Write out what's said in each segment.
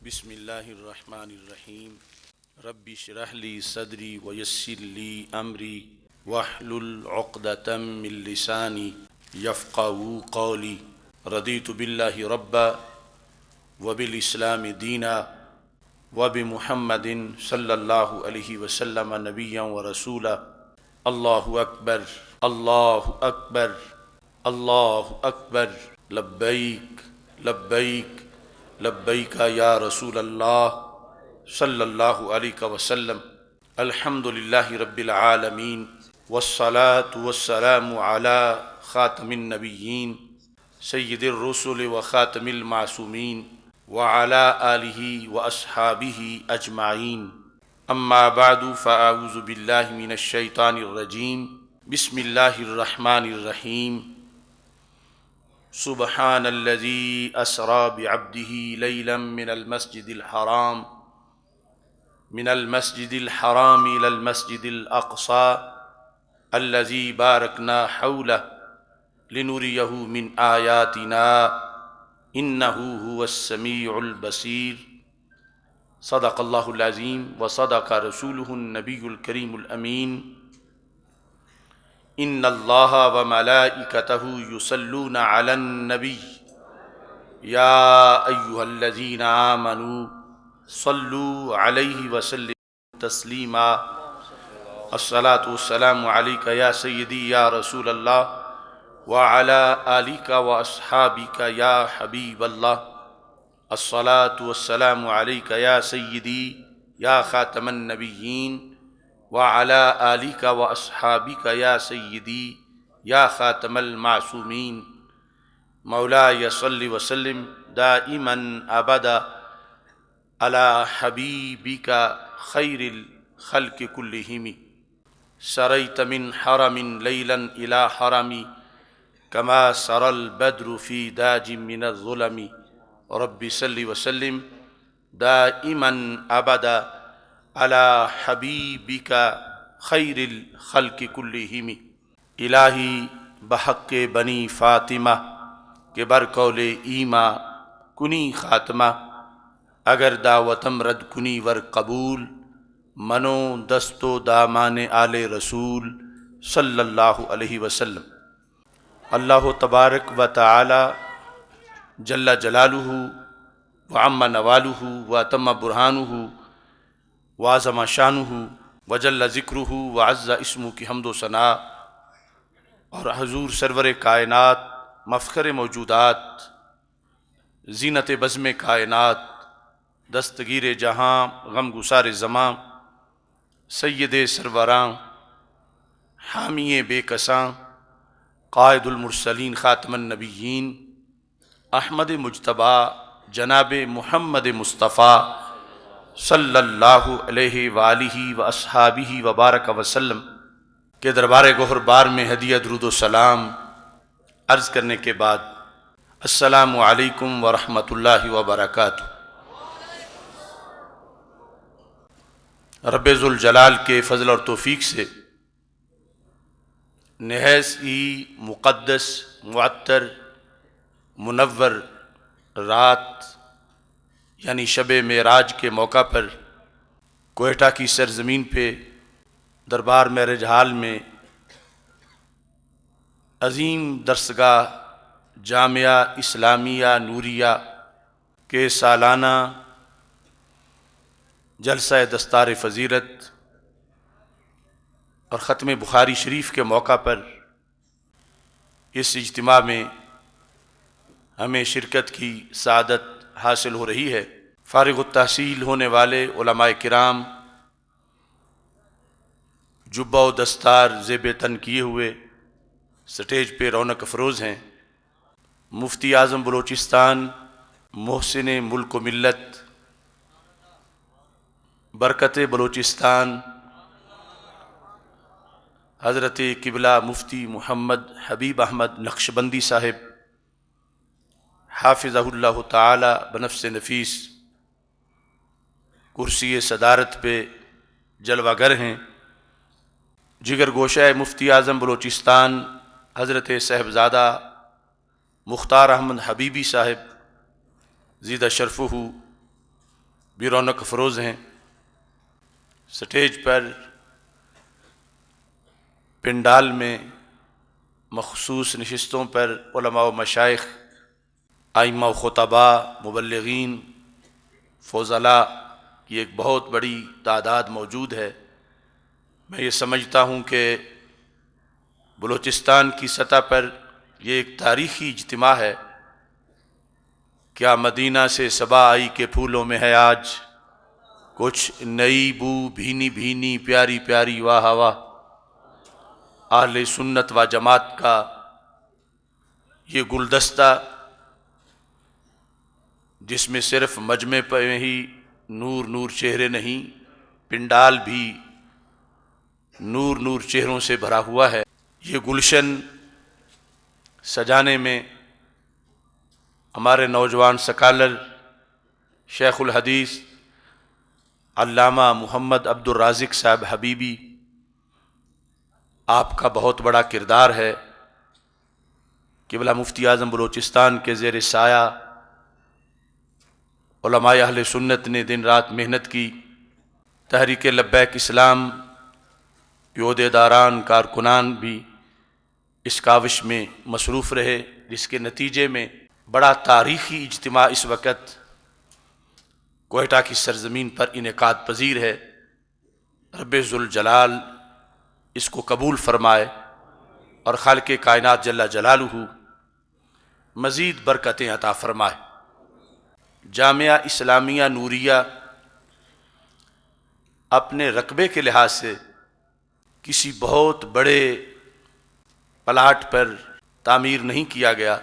بسم اللہ الرحمن الرحیم رب اشرح لی صدری ویسر لی امری واحلل عقدۃ من لسانی یفقہوا قولی رضیت باللہ ربا وبالاسلام دینا وبمحمد صلی اللہ علیہ وسلم نبیا ورسولا اللہ اکبر اللہ اکبر اللہ اکبر لبیک لبیک لبیک یا رسول اللہ صلی اللہ علیہ وسلم الحمد للہ رب العالمین والصلاة والسلام علی خاتم النبیین سید الرسل وخاتم المعصومین وعلی آلہ واصحابہ اجمعین اما بعد فاعوذ باللہ من الشیطان الرجیم بسم اللہ الرحمن الرحیم سبحان الذي أسرى بعبده ليلا من المسجد الحرام إلى المسجد الأقصى الذي باركنا حوله لنريه من آياتنا إنه هو السميع البصير صدق الله العظيم وصدق رسوله النبي الكريم الأمين ان اللہ وملائکتہ یصلون علی النبی یا ایہا الذین آمنوا صلوا علیہ وسلموا تسلیما الصلاة والسلام علیک یا سیدی یا رسول اللہ وعلی آلک واصحابک یا حبیب اللہ الصلاة والسلام علیک یا سیدی یا خاتم النبیین وعلى آلك وأصحابك يا سيدي يا خاتم المعصومين مولاي صل وسلم دائما أبدا على حبيبك خير الخلق كلهم سريت من حرم ليلا إلى حرمي كما سرى البدر في داج من الظلم رب صل وسلم دائما أبدا علی حبیبک خیر الخلق کلہم الہی بحق بنی فاطمہ کہ برقول ایما کنی خاتمہ اگر دعوتم رد کنی ور قبول منو دست و دامان آل رسول صلی اللہ علیہ وسلم اللہ تبارک و تعالی جل جلالہ وعم نوالہ واتم برہانہ وعظم شانہ وجل ذکرہ وعز اسمہ کی حمد و ثناء اور حضور سرور کائنات مفخر موجودات زینت بزم کائنات دستگیر جہاں غم گسار زماں سید سروراں حامی بے کساں قائد المرسلین خاتم النبیین احمد مجتبیٰ جناب محمد مصطفیٰ صلی اللہ علیہ وآلہ واصحابہ وبارک وسلم کے دربار گوہر بار میں ہدیہ درود و سلام عرض کرنے کے بعد السلام علیکم ورحمۃ اللہ وبرکاتہ۔ رب ذوالجلال کے فضل اور توفیق سے نہایت ہی مقدس معطر منور رات یعنی شب معراج کے موقع پر کوئٹہ کی سرزمین پہ دربار معراج ہال میں عظیم درسگاہ جامعہ اسلامیہ نوریہ کے سالانہ جلسہ دستار فضیلت اور ختم بخاری شریف کے موقع پر اس اجتماع میں ہمیں شرکت کی سعادت حاصل ہو رہی ہے۔ فارغ التحصیل ہونے والے علماء کرام جبہ و دستار زیب تن کیے ہوئے سٹیج پہ رونق افروز ہیں۔ مفتی اعظم بلوچستان محسن ملک و ملت برکت بلوچستان حضرت قبلہ مفتی محمد حبیب احمد نقشبندی صاحب حافظہ اللہ تعالی بنفس نفیس کرسی صدارت پہ جلوہ گر ہیں۔ جگر گوشہ مفتی اعظم بلوچستان حضرت صاحبزادہ مختار احمد حبیبی صاحب زیدہ شرفہ بھی رونق افروز ہیں۔ سٹیج پر پنڈال میں مخصوص نشستوں پر علماء و مشائخ، ائمہ و خطباء، مبلغین، فضلاء کی ایک بہت بڑی تعداد موجود ہے۔ میں یہ سمجھتا ہوں کہ بلوچستان کی سطح پر یہ ایک تاریخی اجتماع ہے۔ کیا مدینہ سے صبا آئی کے پھولوں میں ہے آج کچھ نئی بو، بھینی بھینی پیاری پیاری واہ واہ۔ اہل سنت و جماعت کا یہ گلدستہ، جس میں صرف مجمع پہ ہی نور نور چہرے نہیں، پنڈال بھی نور نور چہروں سے بھرا ہوا ہے۔ یہ گلشن سجانے میں ہمارے نوجوان سکالر شیخ الحدیث علامہ محمد عبد الرازق صاحب حبیبی، آپ کا بہت بڑا کردار ہے۔ قبلہ مفتی اعظم بلوچستان کے زیر سایہ علماء اہل سنت نے دن رات محنت کی۔ تحریک لبیک اسلام کے عہدیداران، کارکنان بھی اس کاوش میں مصروف رہے، جس کے نتیجے میں بڑا تاریخی اجتماع اس وقت کوئٹہ کی سرزمین پر انعقاد پذیر ہے۔ رب ذوالجلال اس کو قبول فرمائے اور خالق کائنات جل جلالہ مزید برکتیں عطا فرمائے۔ جامعہ اسلامیہ نوریہ اپنے رقبے کے لحاظ سے کسی بہت بڑے پلاٹ پر تعمیر نہیں کیا گیا،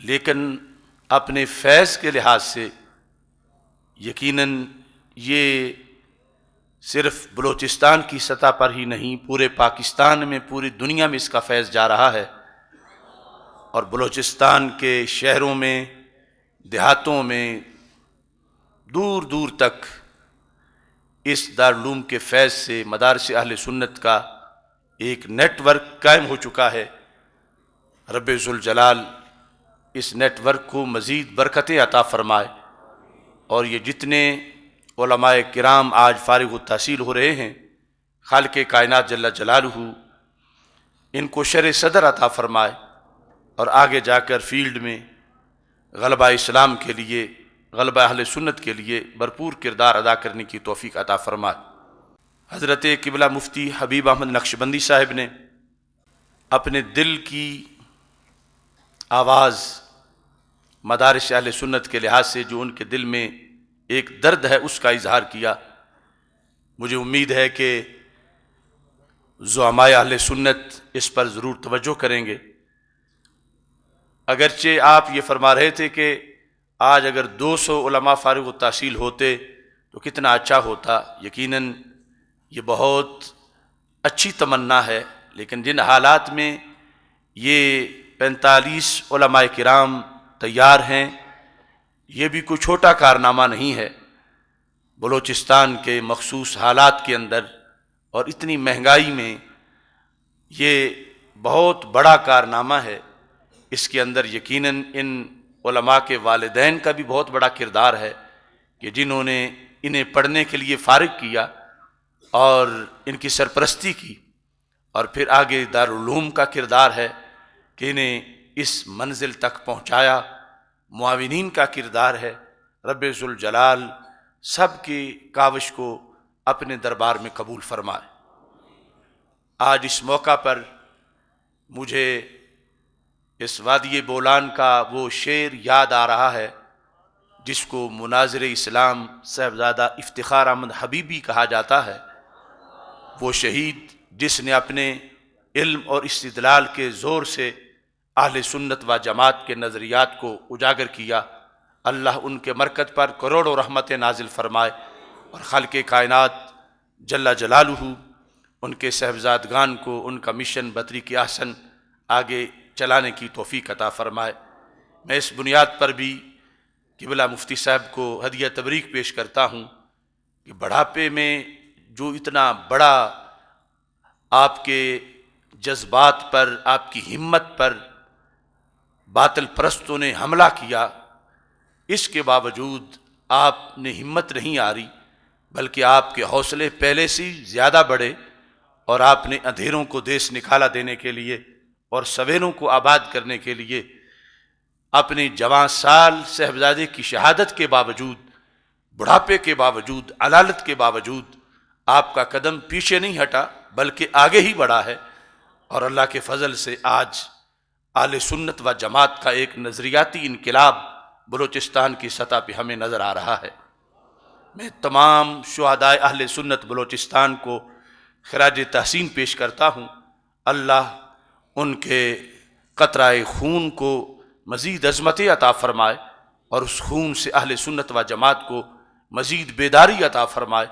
لیکن اپنے فیض کے لحاظ سے یقیناً یہ صرف بلوچستان کی سطح پر ہی نہیں، پورے پاکستان میں، پوری دنیا میں اس کا فیض جا رہا ہے۔ اور بلوچستان کے شہروں میں، دیہاتوں میں، دور دور تک اس دارالعلوم کے فیض سے مدارس اہل سنت کا ایک نیٹ ورک قائم ہو چکا ہے۔ رب ذوالجلال اس نیٹ ورک کو مزید برکتیں عطا فرمائے، اور یہ جتنے علماء کرام آج فارغ التحصیل ہو رہے ہیں، خالق کائنات جل جلالہ ان کو شرح صدر عطا فرمائے، اور آگے جا کر فیلڈ میں غلبہ اسلام کے لیے، غلبہ اہل سنت کے لیے بھرپور کردار ادا کرنے کی توفیق عطا فرمائے۔ حضرت قبلہ مفتی حبیب احمد نقشبندی صاحب نے اپنے دل کی آواز مدارس اہل سنت کے لحاظ سے جو ان کے دل میں ایک درد ہے، اس کا اظہار کیا۔ مجھے امید ہے کہ زعماء اہل سنت اس پر ضرور توجہ کریں گے۔ اگرچہ آپ یہ فرما رہے تھے کہ آج اگر 200 علماء فارغ التحصیل ہوتے تو کتنا اچھا ہوتا، یقیناً یہ بہت اچھی تمنا ہے، لیکن جن حالات میں یہ 45 علماء کرام تیار ہیں، یہ بھی کوئی چھوٹا کارنامہ نہیں ہے۔ بلوچستان کے مخصوص حالات کے اندر اور اتنی مہنگائی میں یہ بہت بڑا کارنامہ ہے۔ اس کے اندر یقیناً ان علماء کے والدین کا بھی بہت بڑا کردار ہے کہ جنہوں نے انہیں پڑھنے کے لیے فارغ کیا اور ان کی سرپرستی کی، اور پھر آگے دارالعلوم کا کردار ہے کہ انہیں اس منزل تک پہنچایا، معاونین کا کردار ہے۔ رب ذوالجلال سب کی کاوش کو اپنے دربار میں قبول فرمائے۔ آج اس موقع پر مجھے اس وادی بولان کا وہ شعر یاد آ رہا ہے جس کو مناظر اسلام صاحبزادہ افتخار احمد حبیبی کہا جاتا ہے۔ وہ شہید جس نے اپنے علم اور استدلال کے زور سے اہل سنت و جماعت کے نظریات کو اجاگر کیا، اللہ ان کے مرکز پر کروڑوں رحمت نازل فرمائے، اور خالق کائنات جل جلالہ ان کے صاحبزادگان کو ان کا مشن بطریق احسن آگے چلانے کی توفیق عطا فرمائے۔ میں اس بنیاد پر بھی قبلہ مفتی صاحب کو ہدیہ تبریک پیش کرتا ہوں کہ بڑھاپے میں جو اتنا بڑا آپ کے جذبات پر، آپ کی ہمت پر باطل پرستوں نے حملہ کیا، اس کے باوجود آپ نے ہمت نہیں آ رہی، بلکہ آپ کے حوصلے پہلے سے زیادہ بڑھے، اور آپ نے اندھیروں کو دیس نکالا دینے کے لیے اور سویروں کو آباد کرنے کے لیے اپنے جوان سال صاحبزادے کی شہادت کے باوجود، بڑھاپے کے باوجود، علالت کے باوجود آپ کا قدم پیچھے نہیں ہٹا بلکہ آگے ہی بڑھا ہے، اور اللہ کے فضل سے آج اہل سنت و جماعت کا ایک نظریاتی انقلاب بلوچستان کی سطح پہ ہمیں نظر آ رہا ہے۔ میں تمام شہدائے اہل سنت بلوچستان کو خراج تحسین پیش کرتا ہوں۔ اللہ ان کے قطرہ خون کو مزید عظمت عطا فرمائے، اور اس خون سے اہل سنت و جماعت کو مزید بیداری عطا فرمائے،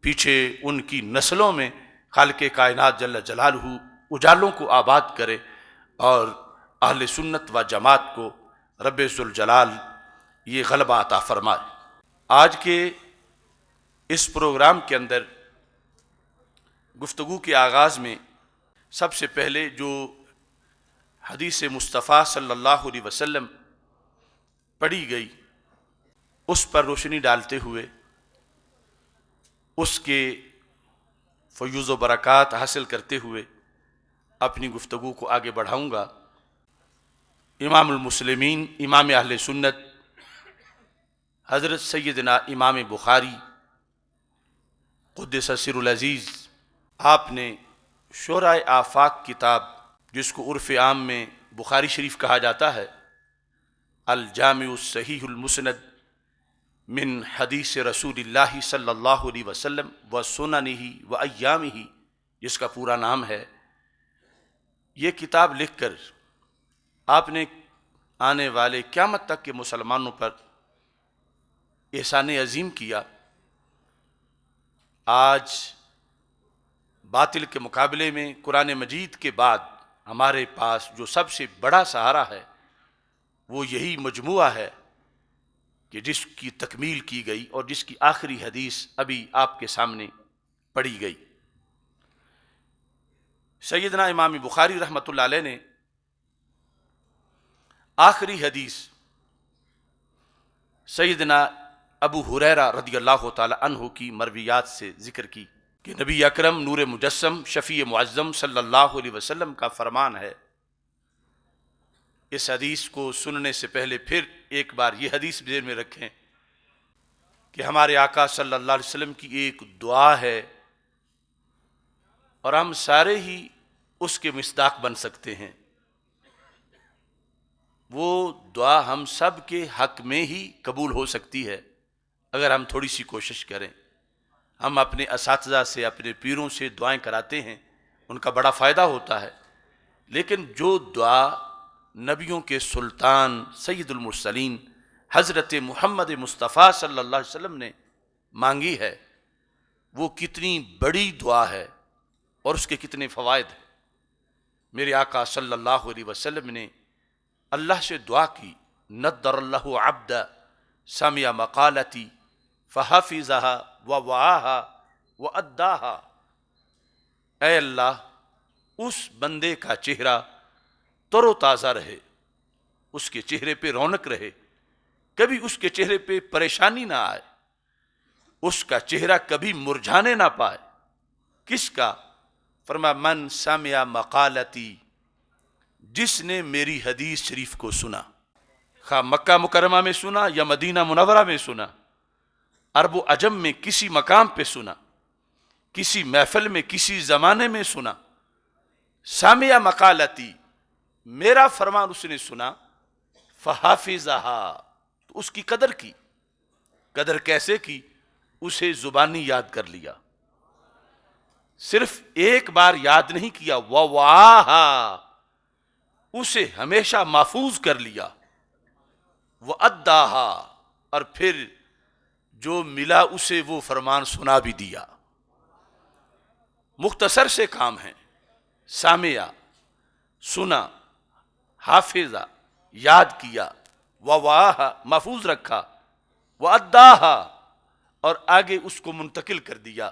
پیچھے ان کی نسلوں میں خالق کائنات جل جلالہ اجالوں کو آباد کرے، اور اہل سنت و جماعت کو رب ذوالجلال یہ غلبہ عطا فرمائے۔ آج کے اس پروگرام کے اندر گفتگو کے آغاز میں سب سے پہلے جو حدیث مصطفیٰ صلی اللہ علیہ وسلم پڑھی گئی اس پر روشنی ڈالتے ہوئے اس کے فیوز و برکات حاصل کرتے ہوئے اپنی گفتگو کو آگے بڑھاؤں گا۔ امام المسلمین، امام اہل سنت حضرت سیدنا امام بخاری قدس سر العزیز، آپ نے شورائے آفاق کتاب، جس کو عرف عام میں بخاری شریف کہا جاتا ہے، الجامع الصحیح المسند من حدیث رسول اللہ صلی اللہ علیہ وسلم و سننہ و ایامہ، جس کا پورا نام ہے، یہ کتاب لکھ کر آپ نے آنے والے قیامت تک کے مسلمانوں پر احسان عظیم کیا۔ آج باطل کے مقابلے میں قرآن مجید کے بعد ہمارے پاس جو سب سے بڑا سہارا ہے وہ یہی مجموعہ ہے کہ جس کی تکمیل کی گئی اور جس کی آخری حدیث ابھی آپ کے سامنے پڑھی گئی۔ سیدنا امام بخاری رحمۃ اللہ علیہ نے آخری حدیث سیدنا ابو ہریرہ رضی اللہ تعالی عنہ کی مرویات سے ذکر کی کہ نبی اکرم نور مجسم شفیع معظم صلی اللہ علیہ وسلم کا فرمان ہے۔ اس حدیث کو سننے سے پہلے پھر ایک بار یہ حدیث ذہن میں رکھیں کہ ہمارے آقا صلی اللہ علیہ وسلم کی ایک دعا ہے، اور ہم سارے ہی اس کے مصداق بن سکتے ہیں۔ وہ دعا ہم سب کے حق میں ہی قبول ہو سکتی ہے اگر ہم تھوڑی سی کوشش کریں۔ ہم اپنے اساتذہ سے، اپنے پیروں سے دعائیں کراتے ہیں، ان کا بڑا فائدہ ہوتا ہے، لیکن جو دعا نبیوں کے سلطان سید المرسلین حضرت محمد مصطفیٰ صلی اللہ علیہ وسلم نے مانگی ہے، وہ کتنی بڑی دعا ہے اور اس کے کتنے فوائد ہیں۔ میرے آقا صلی اللہ علیہ وسلم نے اللہ سے دعا کی، نضر اللہ عبد سمع مقالتی فحفظها ووعاها واداها، اے اللہ اس بندے کا چہرہ تر و تازہ رہے، اس کے چہرے پہ رونق رہے، کبھی اس کے چہرے پہ پریشانی نہ آئے، اس کا چہرہ کبھی مرجھانے نہ پائے۔ کس کا؟ فرمایا من سمع مقالتی، جس نے میری حدیث شریف کو سنا، خواہ مکہ مکرمہ میں سنا یا مدینہ منورہ میں سنا، عرب و عجم میں کسی مقام پہ سنا، کسی محفل میں کسی زمانے میں سنا، سامع مقالتی، میرا فرمان اس نے سنا، فحافظها، تو اس کی قدر کی۔ قدر کیسے کی؟ اسے زبانی یاد کر لیا، صرف ایک بار یاد نہیں کیا، ووعاها، اسے ہمیشہ محفوظ کر لیا، واداها، اور پھر جو ملا اسے وہ فرمان سنا بھی دیا۔ مختصر سے کام ہے، سامعہ، سنا، حافظہ، یاد کیا، ووعاها، محفوظ رکھا، واداها، اور آگے اس کو منتقل کر دیا۔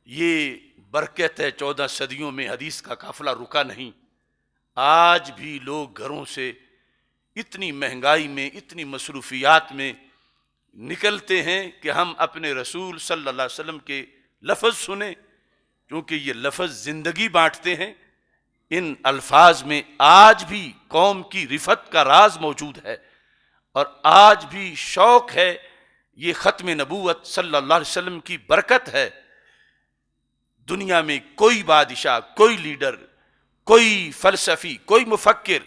یہ برکت ہے 14 صدیوں میں حدیث کا قافلہ رکا نہیں۔ آج بھی لوگ گھروں سے اتنی مہنگائی میں، اتنی مصروفیات میں نکلتے ہیں کہ ہم اپنے رسول صلی اللہ علیہ وسلم کے لفظ سنیں، کیونکہ یہ لفظ زندگی بانٹتے ہیں۔ ان الفاظ میں آج بھی قوم کی رفت کا راز موجود ہے، اور آج بھی شوق ہے۔ یہ ختم نبوت صلی اللہ علیہ وسلم کی برکت ہے۔ دنیا میں کوئی بادشاہ، کوئی لیڈر، کوئی فلسفی، کوئی مفکر،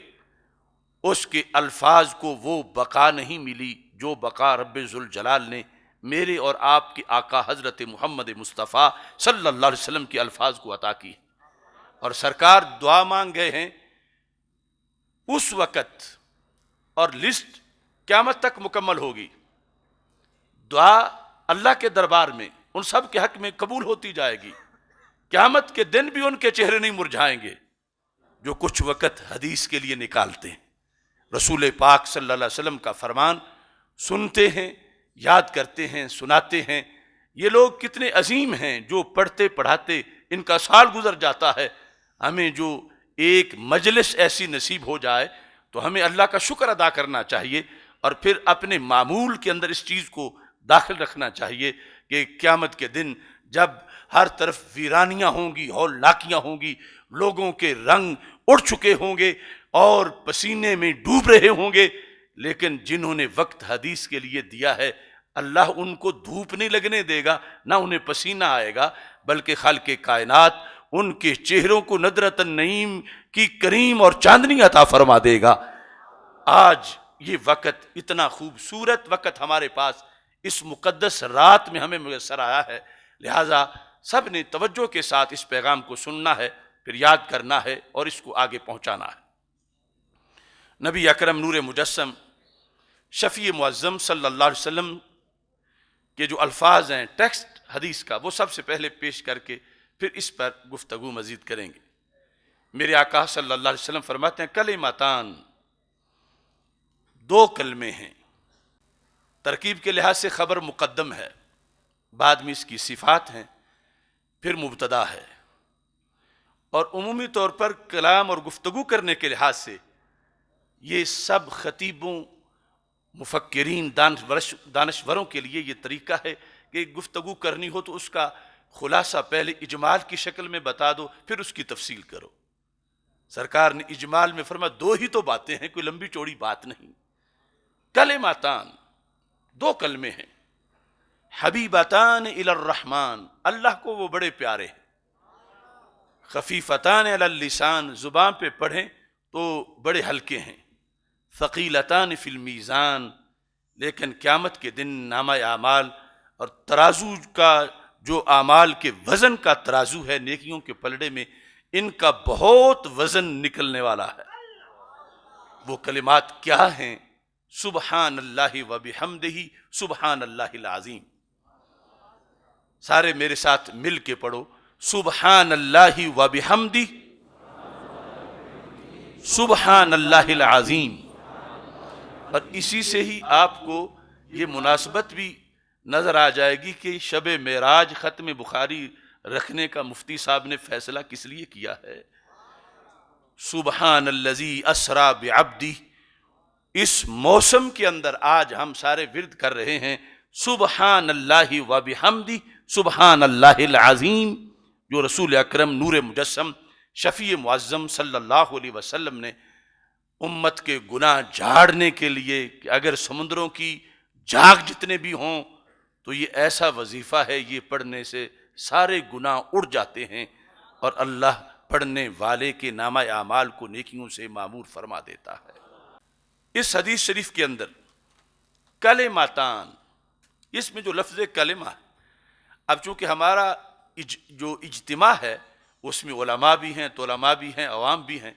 اس کے الفاظ کو وہ بقا نہیں ملی جو بقا رب ذوالجلال نے میرے اور آپ کے آقا حضرت محمد مصطفیٰ صلی اللہ علیہ وسلم کے الفاظ کو عطا کی۔ اور سرکار دعا مانگ گئے ہیں اس وقت، اور لسٹ قیامت تک مکمل ہوگی۔ دعا اللہ کے دربار میں ان سب کے حق میں قبول ہوتی جائے گی۔ قیامت کے دن بھی ان کے چہرے نہیں مرجھائیں گے جو کچھ وقت حدیث کے لیے نکالتے ہیں، رسول پاک صلی اللہ علیہ وسلم کا فرمان سنتے ہیں، یاد کرتے ہیں، سناتے ہیں۔ یہ لوگ کتنے عظیم ہیں جو پڑھتے پڑھاتے ان کا سال گزر جاتا ہے۔ ہمیں جو ایک مجلس ایسی نصیب ہو جائے تو ہمیں اللہ کا شکر ادا کرنا چاہیے، اور پھر اپنے معمول کے اندر اس چیز کو داخل رکھنا چاہیے کہ قیامت کے دن جب ہر طرف ویرانیاں ہوں گی، ہولناکیاں ہوں گی، لوگوں کے رنگ اڑ چکے ہوں گے اور پسینے میں ڈوب رہے ہوں گے، لیکن جنہوں نے وقت حدیث کے لیے دیا ہے اللہ ان کو دھوپ نہیں لگنے دے گا، نہ انہیں پسینہ آئے گا، بلکہ خالق کائنات ان کے چہروں کو ندرۃ النعیم کی کریم اور چاندنی عطا فرما دے گا۔ آج یہ وقت اتنا خوبصورت وقت ہمارے پاس اس مقدس رات میں ہمیں میسر آیا ہے، لہٰذا سب نے توجہ کے ساتھ اس پیغام کو سننا ہے، پھر یاد کرنا ہے اور اس کو آگے پہنچانا ہے۔ نبی اکرم نور مجسم شفیع معظم صلی اللہ علیہ وسلم کے جو الفاظ ہیں ٹیکسٹ حدیث کا، وہ سب سے پہلے پیش کر کے پھر اس پر گفتگو مزید کریں گے۔ میرے آقا صلی اللہ علیہ وسلم فرماتے ہیں کلمتان، دو کلمے ہیں۔ ترکیب کے لحاظ سے خبر مقدم ہے، بعد میں اس کی صفات ہیں، پھر مبتدا ہے، اور عمومی طور پر کلام اور گفتگو کرنے کے لحاظ سے یہ سب خطیبوں، مفکرین، دانشوروں کے لیے یہ طریقہ ہے کہ گفتگو کرنی ہو تو اس کا خلاصہ پہلے اجمال کی شکل میں بتا دو، پھر اس کی تفصیل کرو۔ سرکار نے اجمال میں فرمایا دو ہی تو باتیں ہیں، کوئی لمبی چوڑی بات نہیں۔ کلماتان، دو کلمے ہیں، حبیبتان الی الرحمن، اللہ کو وہ بڑے پیارے ہیں، خفیفتان علی اللسان، زبان پہ پڑھیں تو بڑے ہلکے ہیں، ثقیلتان فی المیزان، لیکن قیامت کے دن نامہ اعمال اور ترازو کا جو اعمال کے وزن کا ترازو ہے نیکیوں کے پلڑے میں، ان کا بہت وزن نکلنے والا ہے۔ وہ کلمات کیا ہیں؟ سبحان اللہ و بحمدہ سبحان اللہ العظیم۔ سارے میرے ساتھ مل کے پڑھو، سبحان اللہ و بحمدہ سبحان اللہ العظیم۔ اور اسی سے ہی آپ کو یہ مناسبت بھی نظر آ جائے گی کہ شب معراج ختم بخاری رکھنے کا مفتی صاحب نے فیصلہ کس لیے کیا ہے۔ سبحان الذی اسریٰ بعبدہ، اس موسم کے اندر آج ہم سارے ورد کر رہے ہیں سبحان اللہ و بحمدہ سبحان اللہ العظیم، جو رسول اکرم نور مجسم شفیع معظم صلی اللہ علیہ وسلم نے امت کے گناہ جھاڑنے کے لیے کہ اگر سمندروں کی جھاگ جتنے بھی ہوں تو یہ ایسا وظیفہ ہے، یہ پڑھنے سے سارے گناہ اڑ جاتے ہیں اور اللہ پڑھنے والے کے نامہ اعمال کو نیکیوں سے معمور فرما دیتا ہے۔ اس حدیث شریف کے اندر کلماتان، اس میں جو لفظ کلمہ ہے، اب چونکہ ہمارا جو اجتماع ہے اس میں علماء بھی ہیں، طلماء بھی ہیں، عوام بھی ہیں،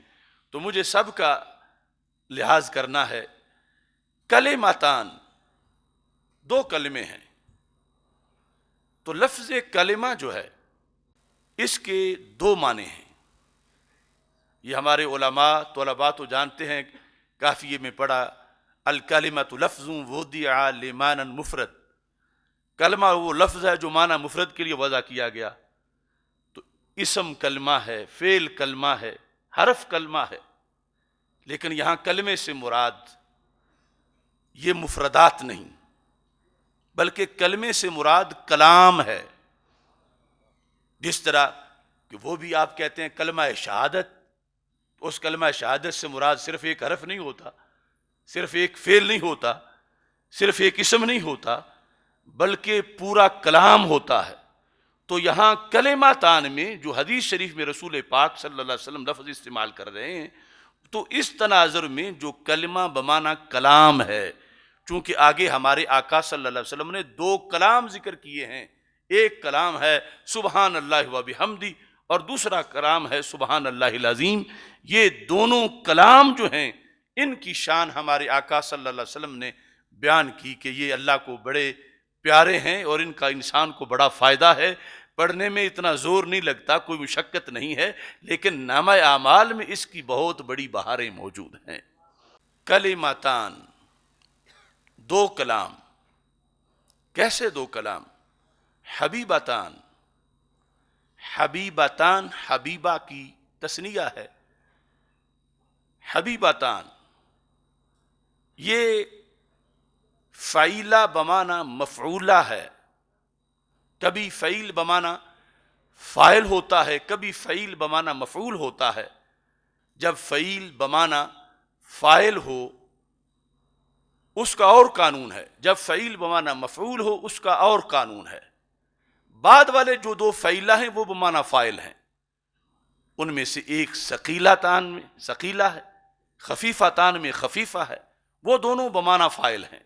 تو مجھے سب کا لحاظ کرنا ہے۔ کلماتان، دو کلمے ہیں، تو لفظ کلمہ جو ہے اس کے دو معنی ہیں۔ یہ ہمارے علماء طلباء تو جانتے ہیں، کافیے میں پڑھا الکلمۃ لفظ وضع لمعنی مفرد، کلمہ وہ لفظ ہے جو معنی مفرد کے لیے وضع کیا گیا، تو اسم کلمہ ہے، فعل کلمہ ہے، حرف کلمہ ہے، لیکن یہاں کلمے سے مراد یہ مفردات نہیں، بلکہ کلمے سے مراد کلام ہے. جس طرح کہ وہ بھی آپ کہتے ہیں کلمہ شہادت، اس کلمہ شہادت سے مراد صرف ایک حرف نہیں ہوتا، صرف ایک فعل نہیں ہوتا، صرف ایک اسم نہیں ہوتا، بلکہ پورا کلام ہوتا ہے. تو یہاں کلماتان میں جو حدیث شریف میں رسول پاک صلی اللہ علیہ وسلم لفظ استعمال کر رہے ہیں، تو اس تناظر میں جو کلمہ بمعنی کلام ہے، چونکہ آگے ہمارے آقا صلی اللہ علیہ وسلم نے 2 کلام ذکر کیے ہیں. ایک کلام ہے سبحان اللہ و بحمدی، اور دوسرا کلام ہے سبحان اللہ العظیم. یہ دونوں کلام جو ہیں ان کی شان ہمارے آقا صلی اللہ علیہ وسلم نے بیان کی کہ یہ اللہ کو بڑے پیارے ہیں اور ان کا انسان کو بڑا فائدہ ہے. پڑھنے میں اتنا زور نہیں لگتا، کوئی مشقت نہیں ہے، لیکن نامہ اعمال میں اس کی بہت بڑی بہاریں موجود ہیں. کلماتان، 2 کلام. کیسے 2 کلام؟ حبیبتان. حبیبتان حبیبہ کی تثنیہ ہے. حبیبتان یہ فعیلہ بمعنی مفعولہ ہے. کبھی فعیل بمعنی فاعل ہوتا ہے، کبھی فعیل بمعنی مفعول ہوتا ہے. جب فعیل بمعنی فاعل ہو اس کا اور قانون ہے، جب فعیل بمعنی مفعول ہو اس کا اور قانون ہے. بعد والے جو 2 فعیلہ ہیں وہ بمعنی فاعل ہیں. ان میں سے ایک ثقیلتان میں ثقیلہ ہے، خفیفتان میں خفیفہ ہے، وہ دونوں بمعنی فاعل ہیں.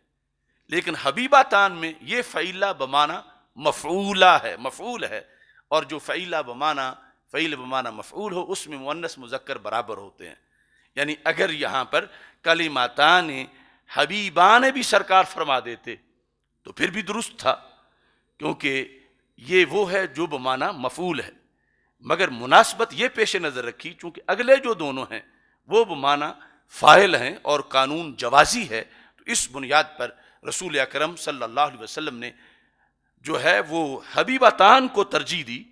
لیکن حبیبتان میں یہ فعیلہ بمعنی مفعولہ ہے، مفعول ہے. اور جو فعیل بمعنی مفعول ہو اس میں مؤنث مذکر برابر ہوتے ہیں. یعنی اگر یہاں پر کلماتان حبیبان بھی سرکار فرما دیتے تو پھر بھی درست تھا، کیونکہ یہ وہ ہے جو بمعنی مفعول ہے. مگر مناسبت یہ پیش نظر رکھی چونکہ اگلے جو دونوں ہیں وہ بمعنی فاعل ہیں اور قانون جوازی ہے، تو اس بنیاد پر رسول اکرم صلی اللہ علیہ وسلم نے جو ہے وہ حبیبتان کو ترجیح دی.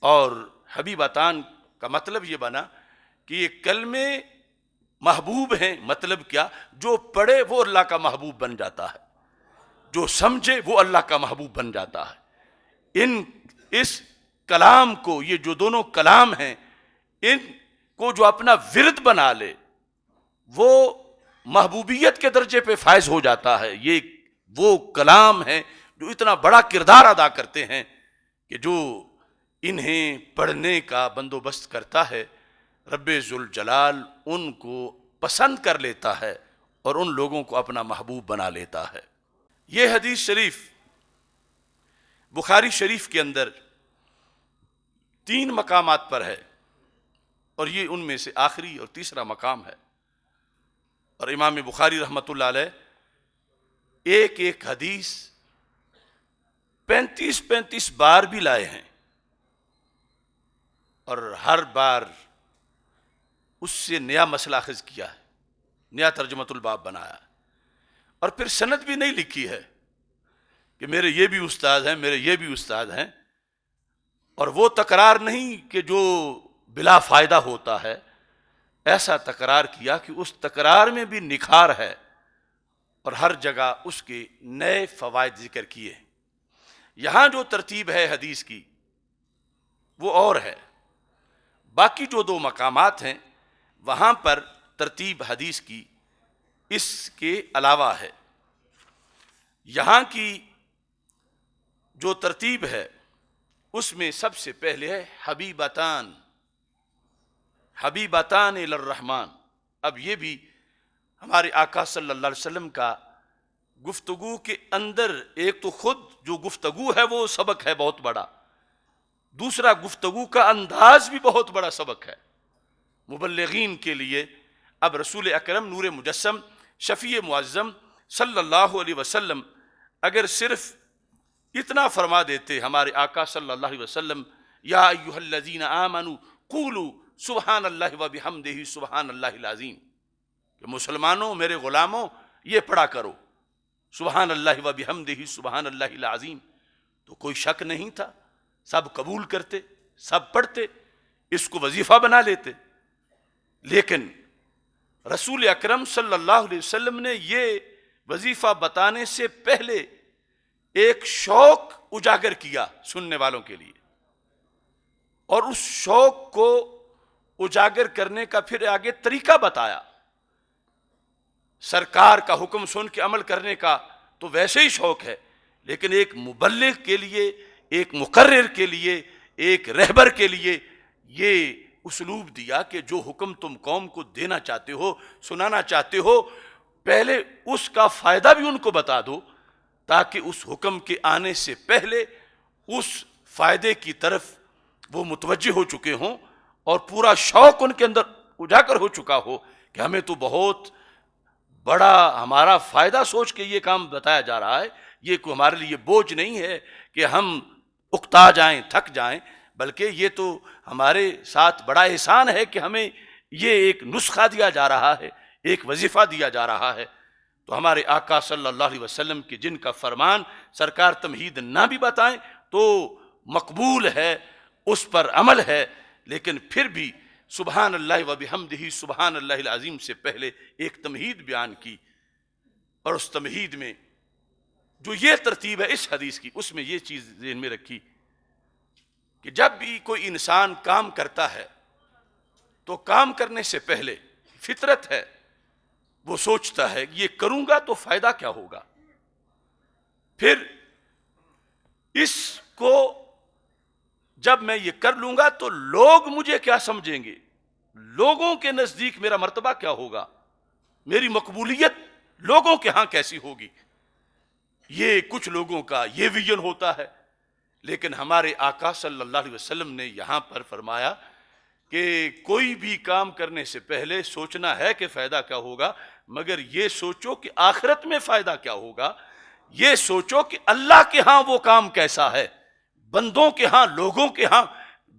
اور حبیبتان کا مطلب یہ بنا کہ یہ کلمے محبوب ہیں. مطلب کیا؟ جو پڑھے وہ اللہ کا محبوب بن جاتا ہے، جو سمجھے وہ اللہ کا محبوب بن جاتا ہے. اس کلام کو، یہ جو دونوں کلام ہیں، ان کو جو اپنا ورد بنا لے وہ محبوبیت کے درجے پہ فائز ہو جاتا ہے. یہ وہ کلام ہیں جو اتنا بڑا کردار ادا کرتے ہیں کہ جو انہیں پڑھنے کا بندوبست کرتا ہے رب ذوالجلال ان کو پسند کر لیتا ہے اور ان لوگوں کو اپنا محبوب بنا لیتا ہے. یہ حدیث شریف بخاری شریف کے اندر 3 مقامات پر ہے اور یہ ان میں سے آخری اور تیسرا مقام ہے. اور امام بخاری رحمۃ اللہ علیہ ایک حدیث 35 بار بھی لائے ہیں اور ہر بار اس سے نیا مسئلہ اخذ کیا ہے، نیا ترجمۃ الباب بنایا ہے. اور پھر سند بھی نہیں لکھی ہے کہ میرے یہ بھی استاد ہیں، میرے یہ بھی استاد ہیں. اور وہ تکرار نہیں کہ جو بلا فائدہ ہوتا ہے، ایسا تکرار کیا کہ اس تکرار میں بھی نکھار ہے اور ہر جگہ اس کے نئے فوائد ذکر کیے. یہاں جو ترتیب ہے حدیث کی وہ اور ہے. باقی جو 2 مقامات ہیں وہاں پر ترتیب حدیث کی اس کے علاوہ ہے. یہاں کی جو ترتیب ہے اس میں سب سے پہلے ہے حبیبتان الی الرحمن. اب یہ بھی ہمارے آقا صلی اللہ علیہ وسلم کا گفتگو کے اندر ایک تو خود جو گفتگو ہے وہ سبق ہے بہت بڑا، دوسرا گفتگو کا انداز بھی بہت بڑا سبق ہے مبلغین کے لیے. اب رسول اکرم نور مجسم شفیع معظم صلی اللہ علیہ وسلم اگر صرف اتنا فرما دیتے ہمارے آقا صلی اللہ علیہ وسلم، یا ایھا الذین آمنوا قولوا سبحان اللہ و بحمدہ سبحان اللہ العظیم، کہ مسلمانوں میرے غلاموں یہ پڑھا کرو سبحان اللہ و بحمدہ سبحان اللہ العظیم، تو کوئی شک نہیں تھا، سب قبول کرتے، سب پڑھتے، اس کو وظیفہ بنا لیتے. لیکن رسول اکرم صلی اللہ علیہ وسلم نے یہ وظیفہ بتانے سے پہلے ایک شوق اجاگر کیا سننے والوں کے لیے، اور اس شوق کو اجاگر کرنے کا پھر آگے طریقہ بتایا۔ سرکار کا حکم سن کے عمل کرنے کا تو ویسے ہی شوق ہے، لیکن ایک مبلغ کے لیے، ایک مقرر کے لیے، ایک رہبر کے لیے یہ اسلوب دیا کہ جو حکم تم قوم کو دینا چاہتے ہو، سنانا چاہتے ہو، پہلے اس کا فائدہ بھی ان کو بتا دو، تاکہ اس حکم کے آنے سے پہلے اس فائدے کی طرف وہ متوجہ ہو چکے ہوں، اور پورا شوق ان کے اندر اجاگر ہو چکا ہو کہ ہمیں تو بہت بڑا ہمارا فائدہ سوچ کے یہ کام بتایا جا رہا ہے، یہ کوئی ہمارے لیے بوجھ نہیں ہے کہ ہم اکتا جائیں، تھک جائیں، بلکہ یہ تو ہمارے ساتھ بڑا احسان ہے کہ ہمیں یہ ایک نسخہ دیا جا رہا ہے، ایک وظیفہ دیا جا رہا ہے۔ تو ہمارے آقا صلی اللہ علیہ وسلم کی جن کا فرمان سرکار تمہید نہ بھی بتائیں تو مقبول ہے، اس پر عمل ہے، لیکن پھر بھی سبحان اللہ و بحمدہ سبحان اللہ العظیم سے پہلے ایک تمہید بیان کی، اور اس تمہید میں جو یہ ترتیب ہے اس حدیث کی، اس میں یہ چیز ذہن میں رکھی کہ جب بھی کوئی انسان کام کرتا ہے تو کام کرنے سے پہلے فطرت ہے، وہ سوچتا ہے یہ کروں گا تو فائدہ کیا ہوگا، پھر اس کو جب میں یہ کر لوں گا تو لوگ مجھے کیا سمجھیں گے، لوگوں کے نزدیک میرا مرتبہ کیا ہوگا، میری مقبولیت لوگوں کے ہاں کیسی ہوگی۔ یہ کچھ لوگوں کا یہ ویژن ہوتا ہے، لیکن ہمارے آقا صلی اللہ علیہ وسلم نے یہاں پر فرمایا کہ کوئی بھی کام کرنے سے پہلے سوچنا ہے کہ فائدہ کیا ہوگا، مگر یہ سوچو کہ آخرت میں فائدہ کیا ہوگا، یہ سوچو کہ اللہ کے ہاں وہ کام کیسا ہے، بندوں کے ہاں، لوگوں کے ہاں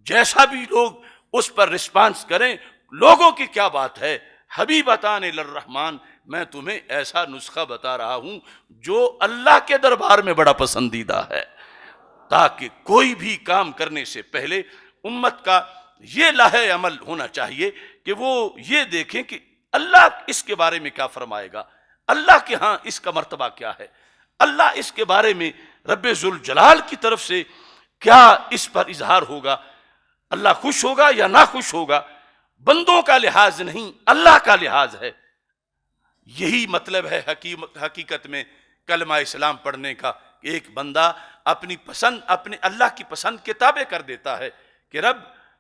جیسا بھی لوگ اس پر رسپانس کریں، لوگوں کی کیا بات ہے، حبیبتان الرحمن، میں تمہیں ایسا نسخہ بتا رہا ہوں جو اللہ کے دربار میں بڑا پسندیدہ ہے، تاکہ کوئی بھی کام کرنے سے پہلے امت کا یہ لاہے عمل ہونا چاہیے کہ وہ یہ دیکھیں کہ اللہ اس کے بارے میں کیا فرمائے گا، اللہ کے ہاں اس کا مرتبہ کیا ہے، اللہ اس کے بارے میں رب ذوالجلال کی طرف سے کیا اس پر اظہار ہوگا، اللہ خوش ہوگا یا نہ خوش ہوگا، بندوں کا لحاظ نہیں، اللہ کا لحاظ ہے۔ یہی مطلب ہے حقیقت میں کلمہ اسلام پڑھنے کا، کہ ایک بندہ اپنی پسند، اپنے اللہ کی پسند کے تابع کر دیتا ہے کہ رب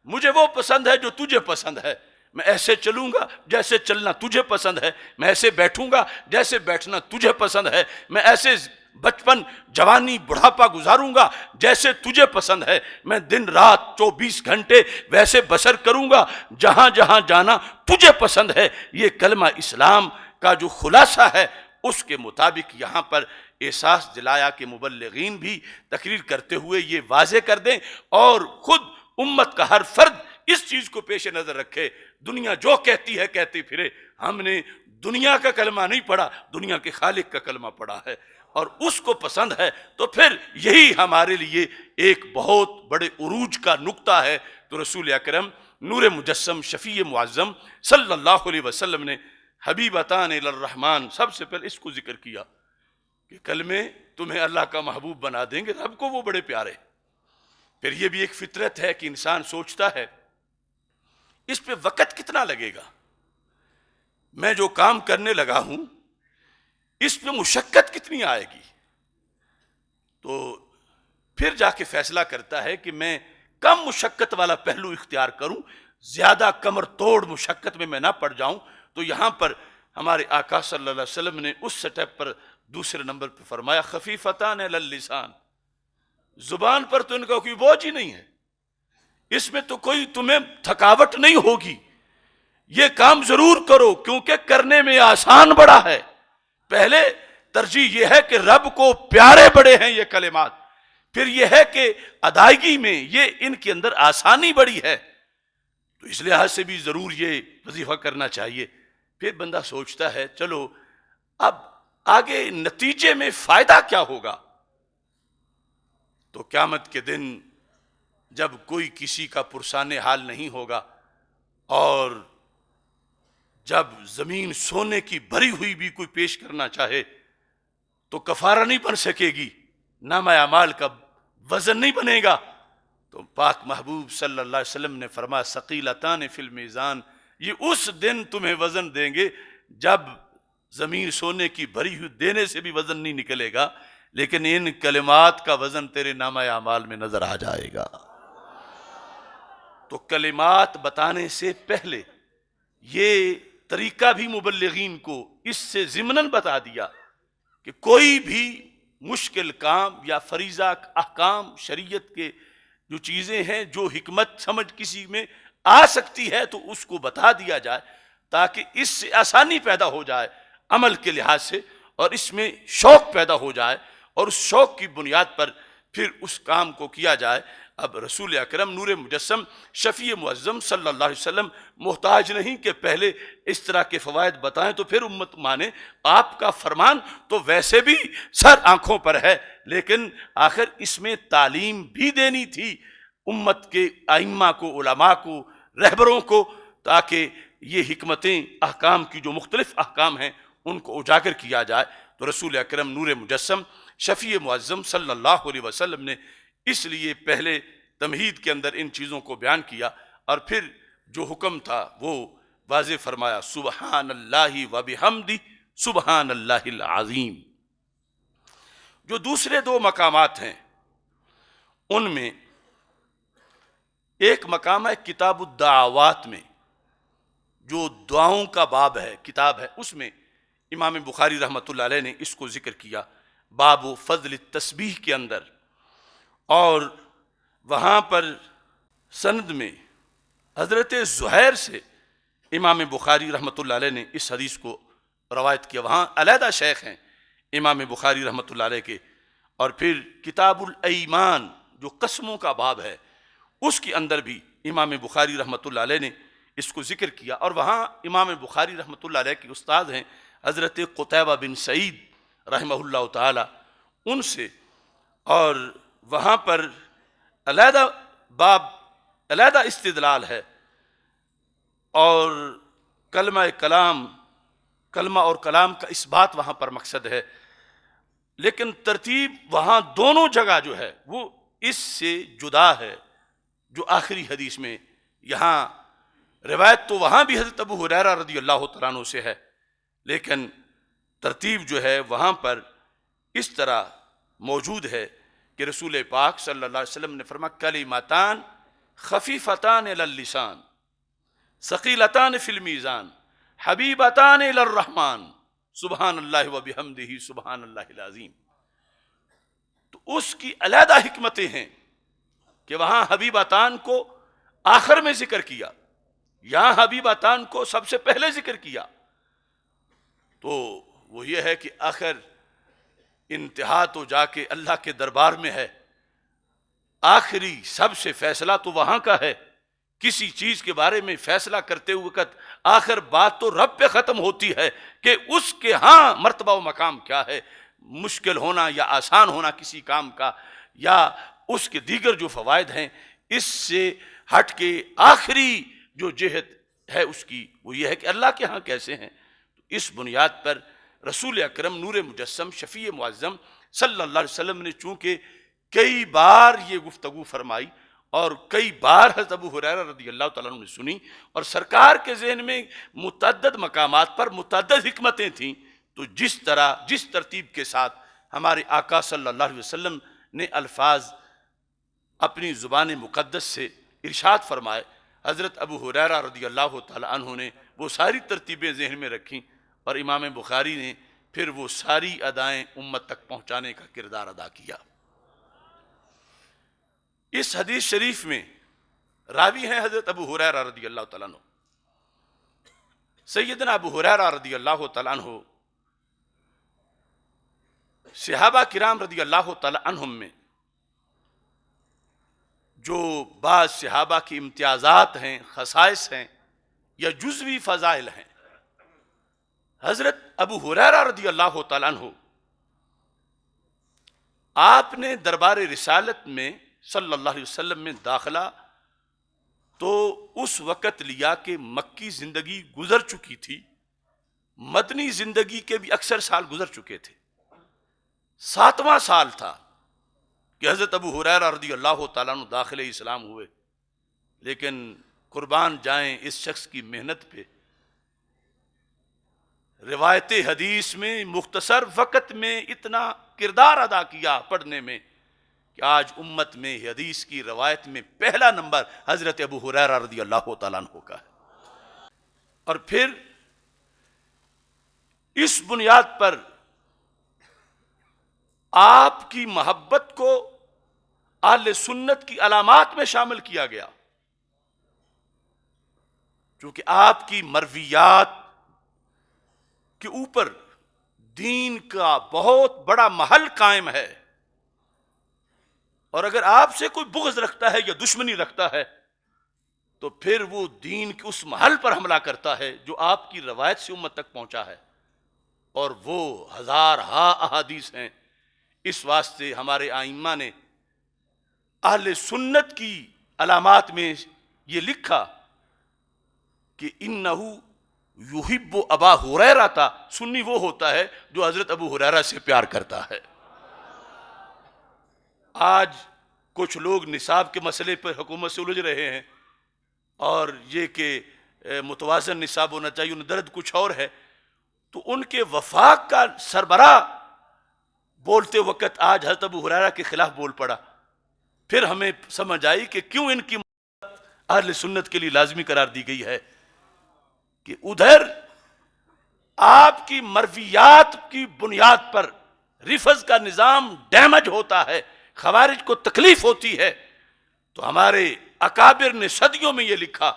مجھے وہ پسند ہے جو تجھے پسند ہے، میں ایسے چلوں گا جیسے چلنا تجھے پسند ہے، میں ایسے بیٹھوں گا جیسے بیٹھنا تجھے پسند ہے، میں ایسے بچپن، جوانی، بڑھاپا گزاروں گا جیسے تجھے پسند ہے، میں دن رات 24 گھنٹے ویسے بسر کروں گا جہاں جہاں جانا تجھے پسند ہے۔ یہ کلمہ اسلام کا جو خلاصہ ہے اس کے مطابق یہاں پر احساس دلایا کہ مبلغین بھی تقریر کرتے ہوئے یہ واضح کر دیں، اور خود امت کا ہر فرد اس چیز کو پیش نظر رکھے، دنیا جو کہتی ہے کہتی پھرے، ہم نے دنیا کا کلمہ نہیں پڑھا، دنیا کے خالق کا کلمہ پڑھا ہے، اور اس کو پسند ہے، تو پھر یہی ہمارے لیے ایک بہت بڑے عروج کا نقطہ ہے۔ تو رسول اکرم نور مجسم شفیع معظم صلی اللہ علیہ وسلم نے حبیبتان الرحمن سب سے پہلے اس کو ذکر کیا کہ کلمے تمہیں اللہ کا محبوب بنا دیں گے، رب کو وہ بڑے پیارے۔ پھر یہ بھی ایک فطرت ہے کہ انسان سوچتا ہے اس پہ وقت کتنا لگے گا، میں جو کام کرنے لگا ہوں اس پہ مشقت کتنی آئے گی، تو پھر جا کے فیصلہ کرتا ہے کہ میں کم مشقت والا پہلو اختیار کروں، زیادہ کمر توڑ مشقت میں نہ پڑ جاؤں۔ تو یہاں پر ہمارے آقا صلی اللہ علیہ وسلم نے اس سٹیپ پر دوسرے نمبر پہ فرمایا خفیفتان علی اللسان، زبان پر تو ان کا کوئی بوجھ ہی نہیں ہے، اس میں تو کوئی تمہیں تھکاوٹ نہیں ہوگی، یہ کام ضرور کرو کیونکہ کرنے میں آسان بڑا ہے۔ پہلے ترجیح یہ ہے کہ رب کو پیارے بڑے ہیں یہ کلمات، پھر یہ ہے کہ ادائیگی میں یہ ان کے اندر آسانی بڑی ہے، تو اس لحاظ سے بھی ضرور یہ وظیفہ کرنا چاہیے۔ پھر بندہ سوچتا ہے چلو اب آگے نتیجے میں فائدہ کیا ہوگا، تو قیامت کے دن جب کوئی کسی کا پرسان حال نہیں ہوگا، اور جب زمین سونے کی بھری ہوئی بھی کوئی پیش کرنا چاہے تو کفارہ نہیں بن سکے گی، نامہ اعمال کا وزن نہیں بنے گا، تو پاک محبوب صلی اللہ علیہ وسلم نے فرمایا ثقیلتان فی المیزان، یہ اس دن تمہیں وزن دیں گے جب زمین سونے کی بھری ہوئی دینے سے بھی وزن نہیں نکلے گا، لیکن ان کلمات کا وزن تیرے نامہ اعمال میں نظر آ جائے گا۔ تو کلمات بتانے سے پہلے یہ طریقہ بھی مبلغین کو اس سے ضمناً بتا دیا کہ کوئی بھی مشکل کام یا فریضہ احکام شریعت کے جو چیزیں ہیں جو حکمت سمجھ کسی میں آ سکتی ہے تو اس کو بتا دیا جائے تاکہ اس سے آسانی پیدا ہو جائے عمل کے لحاظ سے، اور اس میں شوق پیدا ہو جائے، اور اس شوق کی بنیاد پر پھر اس کام کو کیا جائے۔ اب رسول اکرم نور مجسم شفیع معظم صلی اللہ علیہ وسلم محتاج نہیں کہ پہلے اس طرح کے فوائد بتائیں تو پھر امت مانے۔ آپ کا فرمان تو ویسے بھی سر آنکھوں پر ہے، لیکن آخر اس میں تعلیم بھی دینی تھی امت کے ائمہ کو، علماء کو، رہبروں کو، تاکہ یہ حکمتیں احکام کی جو مختلف احکام ہیں ان کو اجاگر کیا جائے۔ تو رسول اکرم نور مجسم شفیع معظم صلی اللہ علیہ وسلم نے اس لیے پہلے تمہید کے اندر ان چیزوں کو بیان کیا، اور پھر جو حکم تھا وہ واضح فرمایا، سبحان اللہ و بحمدہ سبحان اللہ العظیم۔ جو دوسرے دو مقامات ہیں ان میں ایک مقام ہے کتاب الدعوات میں، جو دعاؤں کا باب ہے، کتاب ہے، اس میں امام بخاری رحمۃ اللہ علیہ نے اس کو ذکر کیا باب فضل التسبیح کے اندر، اور وہاں پر سند میں حضرت زہیر سے امام بخاری رحمۃ اللہ علیہ نے اس حدیث کو روایت کیا۔ وہاں علیحدہ شیخ ہیں امام بخاری رحمۃ اللہ علیہ کے، اور پھر کتاب الایمان جو قسموں کا باب ہے اس کے اندر بھی امام بخاری رحمۃ اللہ علیہ نے اس کو ذکر کیا، اور وہاں امام بخاری رحمۃ اللہ علیہ کے استاد ہیں حضرت قتیبہ بن سعید رحمہ اللہ تعالی، ان سے، اور وہاں پر علیحدہ باب، علیحدہ استدلال ہے، اور کلمہ اور کلام کا اس بات وہاں پر مقصد ہے، لیکن ترتیب وہاں دونوں جگہ جو ہے وہ اس سے جدا ہے۔ جو آخری حدیث میں یہاں روایت تو وہاں بھی حضرت ابو ہریرہ رضی اللہ تعالیٰ عنہ سے ہے، لیکن ترتیب جو ہے وہاں پر اس طرح موجود ہے کہ رسول پاک صلی اللہ علیہ وسلم نے فرمایا کلمتان خفیفتان علی اللسان ثقیلتان فی المیزان حبیبتان الی الرحمن سبحان اللہ و بحمدہ سبحان اللہ العظیم۔ تو اس کی علیحدہ حکمتیں ہیں کہ وہاں حبیبتان کو آخر میں ذکر کیا، یہاں حبیبتان کو سب سے پہلے ذکر کیا، تو وہ یہ ہے کہ آخر انتہا تو جا کے اللہ کے دربار میں ہے، آخری سب سے فیصلہ تو وہاں کا ہے۔ کسی چیز کے بارے میں فیصلہ کرتے ہوئے وقت آخر بات تو رب پہ ختم ہوتی ہے کہ اس کے ہاں مرتبہ و مقام کیا ہے، مشکل ہونا یا آسان ہونا کسی کام کا، یا اس کے دیگر جو فوائد ہیں، اس سے ہٹ کے آخری جو جہت ہے اس کی وہ یہ ہے کہ اللہ کے ہاں کیسے ہیں۔ اس بنیاد پر رسول اکرم نور مجسم شفیع معظم صلی اللہ علیہ وسلم نے چونکہ کئی بار یہ گفتگو فرمائی اور کئی بار حضرت ابو ہریرہ رضی اللہ تعالیٰ عنہ نے سنی، اور سرکار کے ذہن میں متعدد مقامات پر متعدد حکمتیں تھیں، تو جس ترتیب کے ساتھ ہمارے آقا صلی اللہ علیہ وسلم نے الفاظ اپنی زبان مقدس سے ارشاد فرمائے، حضرت ابو ہریرہ رضی اللہ تعالیٰ عنہ نے وہ ساری ترتیبیں ذہن میں رکھیں، اور امام بخاری نے پھر وہ ساری ادائیں امت تک پہنچانے کا کردار ادا کیا۔ اس حدیث شریف میں راوی ہیں حضرت ابو ہریرہ رضی اللہ تعالیٰ عنہ۔ سیدنا ابو ہریرہ رضی اللہ تعالیٰ عنہ صحابہ کرام رضی اللہ تعالیٰ عنہم میں جو بعض صحابہ کی امتیازات ہیں، خصائص ہیں یا جزوی فضائل ہیں، حضرت ابو ہریرہ رضی اللہ تعالیٰ عنہ آپ نے دربار رسالت میں صلی اللہ علیہ وسلم میں داخلہ تو اس وقت لیا کہ مکی زندگی گزر چکی تھی، مدنی زندگی کے بھی اکثر سال گزر چکے تھے، 7واں سال تھا کہ حضرت ابو ہریرہ رضی اللہ تعالیٰ عنہ داخل اسلام ہوئے، لیکن قربان جائیں اس شخص کی محنت پہ، روایت حدیث میں مختصر وقت میں اتنا کردار ادا کیا پڑھنے میں کہ آج امت میں حدیث کی روایت میں پہلا نمبر حضرت ابو ہریرہ رضی اللہ تعالیٰ عنہ کا ہے۔ اور پھر اس بنیاد پر آپ کی محبت کو اہل سنت کی علامات میں شامل کیا گیا، چونکہ آپ کی مرویات کے اوپر دین کا بہت بڑا محل قائم ہے، اور اگر آپ سے کوئی بغض رکھتا ہے یا دشمنی رکھتا ہے تو پھر وہ دین کے اس محل پر حملہ کرتا ہے جو آپ کی روایت سے امت تک پہنچا ہے، اور وہ ہزارہا احادیث ہیں۔ اس واسطے ہمارے ائمہ نے اہل سنت کی علامات میں یہ لکھا کہ انہو یحب ابا ہریرہ تھا، سنی وہ ہوتا ہے جو حضرت ابو ہریرہ سے پیار کرتا ہے۔ آج کچھ لوگ نصاب کے مسئلے پر حکومت سے الجھ رہے ہیں، اور یہ کہ متوازن نصاب ہونا چاہیے، انہیں درد کچھ اور ہے، تو ان کے وفاق کا سربراہ بولتے وقت آج حضرت ابو ہریرہ کے خلاف بول پڑا۔ پھر ہمیں سمجھ آئی کہ کیوں ان کی اہل سنت کے لیے لازمی قرار دی گئی ہے کہ ادھر آپ کی مرویات کی بنیاد پر رفض کا نظام ڈیمیج ہوتا ہے، خوارج کو تکلیف ہوتی ہے، تو ہمارے اکابر نے صدیوں میں یہ لکھا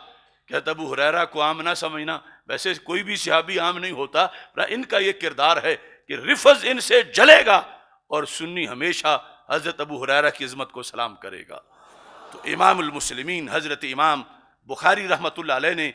کہ ابو ہریرہ کو عام نہ سمجھنا، ویسے کوئی بھی صحابی عام نہیں ہوتا، ان کا یہ کردار ہے کہ رفض ان سے جلے گا اور سنی ہمیشہ حضرت ابو ہریرہ کی عظمت کو سلام کرے گا۔ تو امام المسلمین حضرت امام بخاری رحمۃ اللہ علیہ نے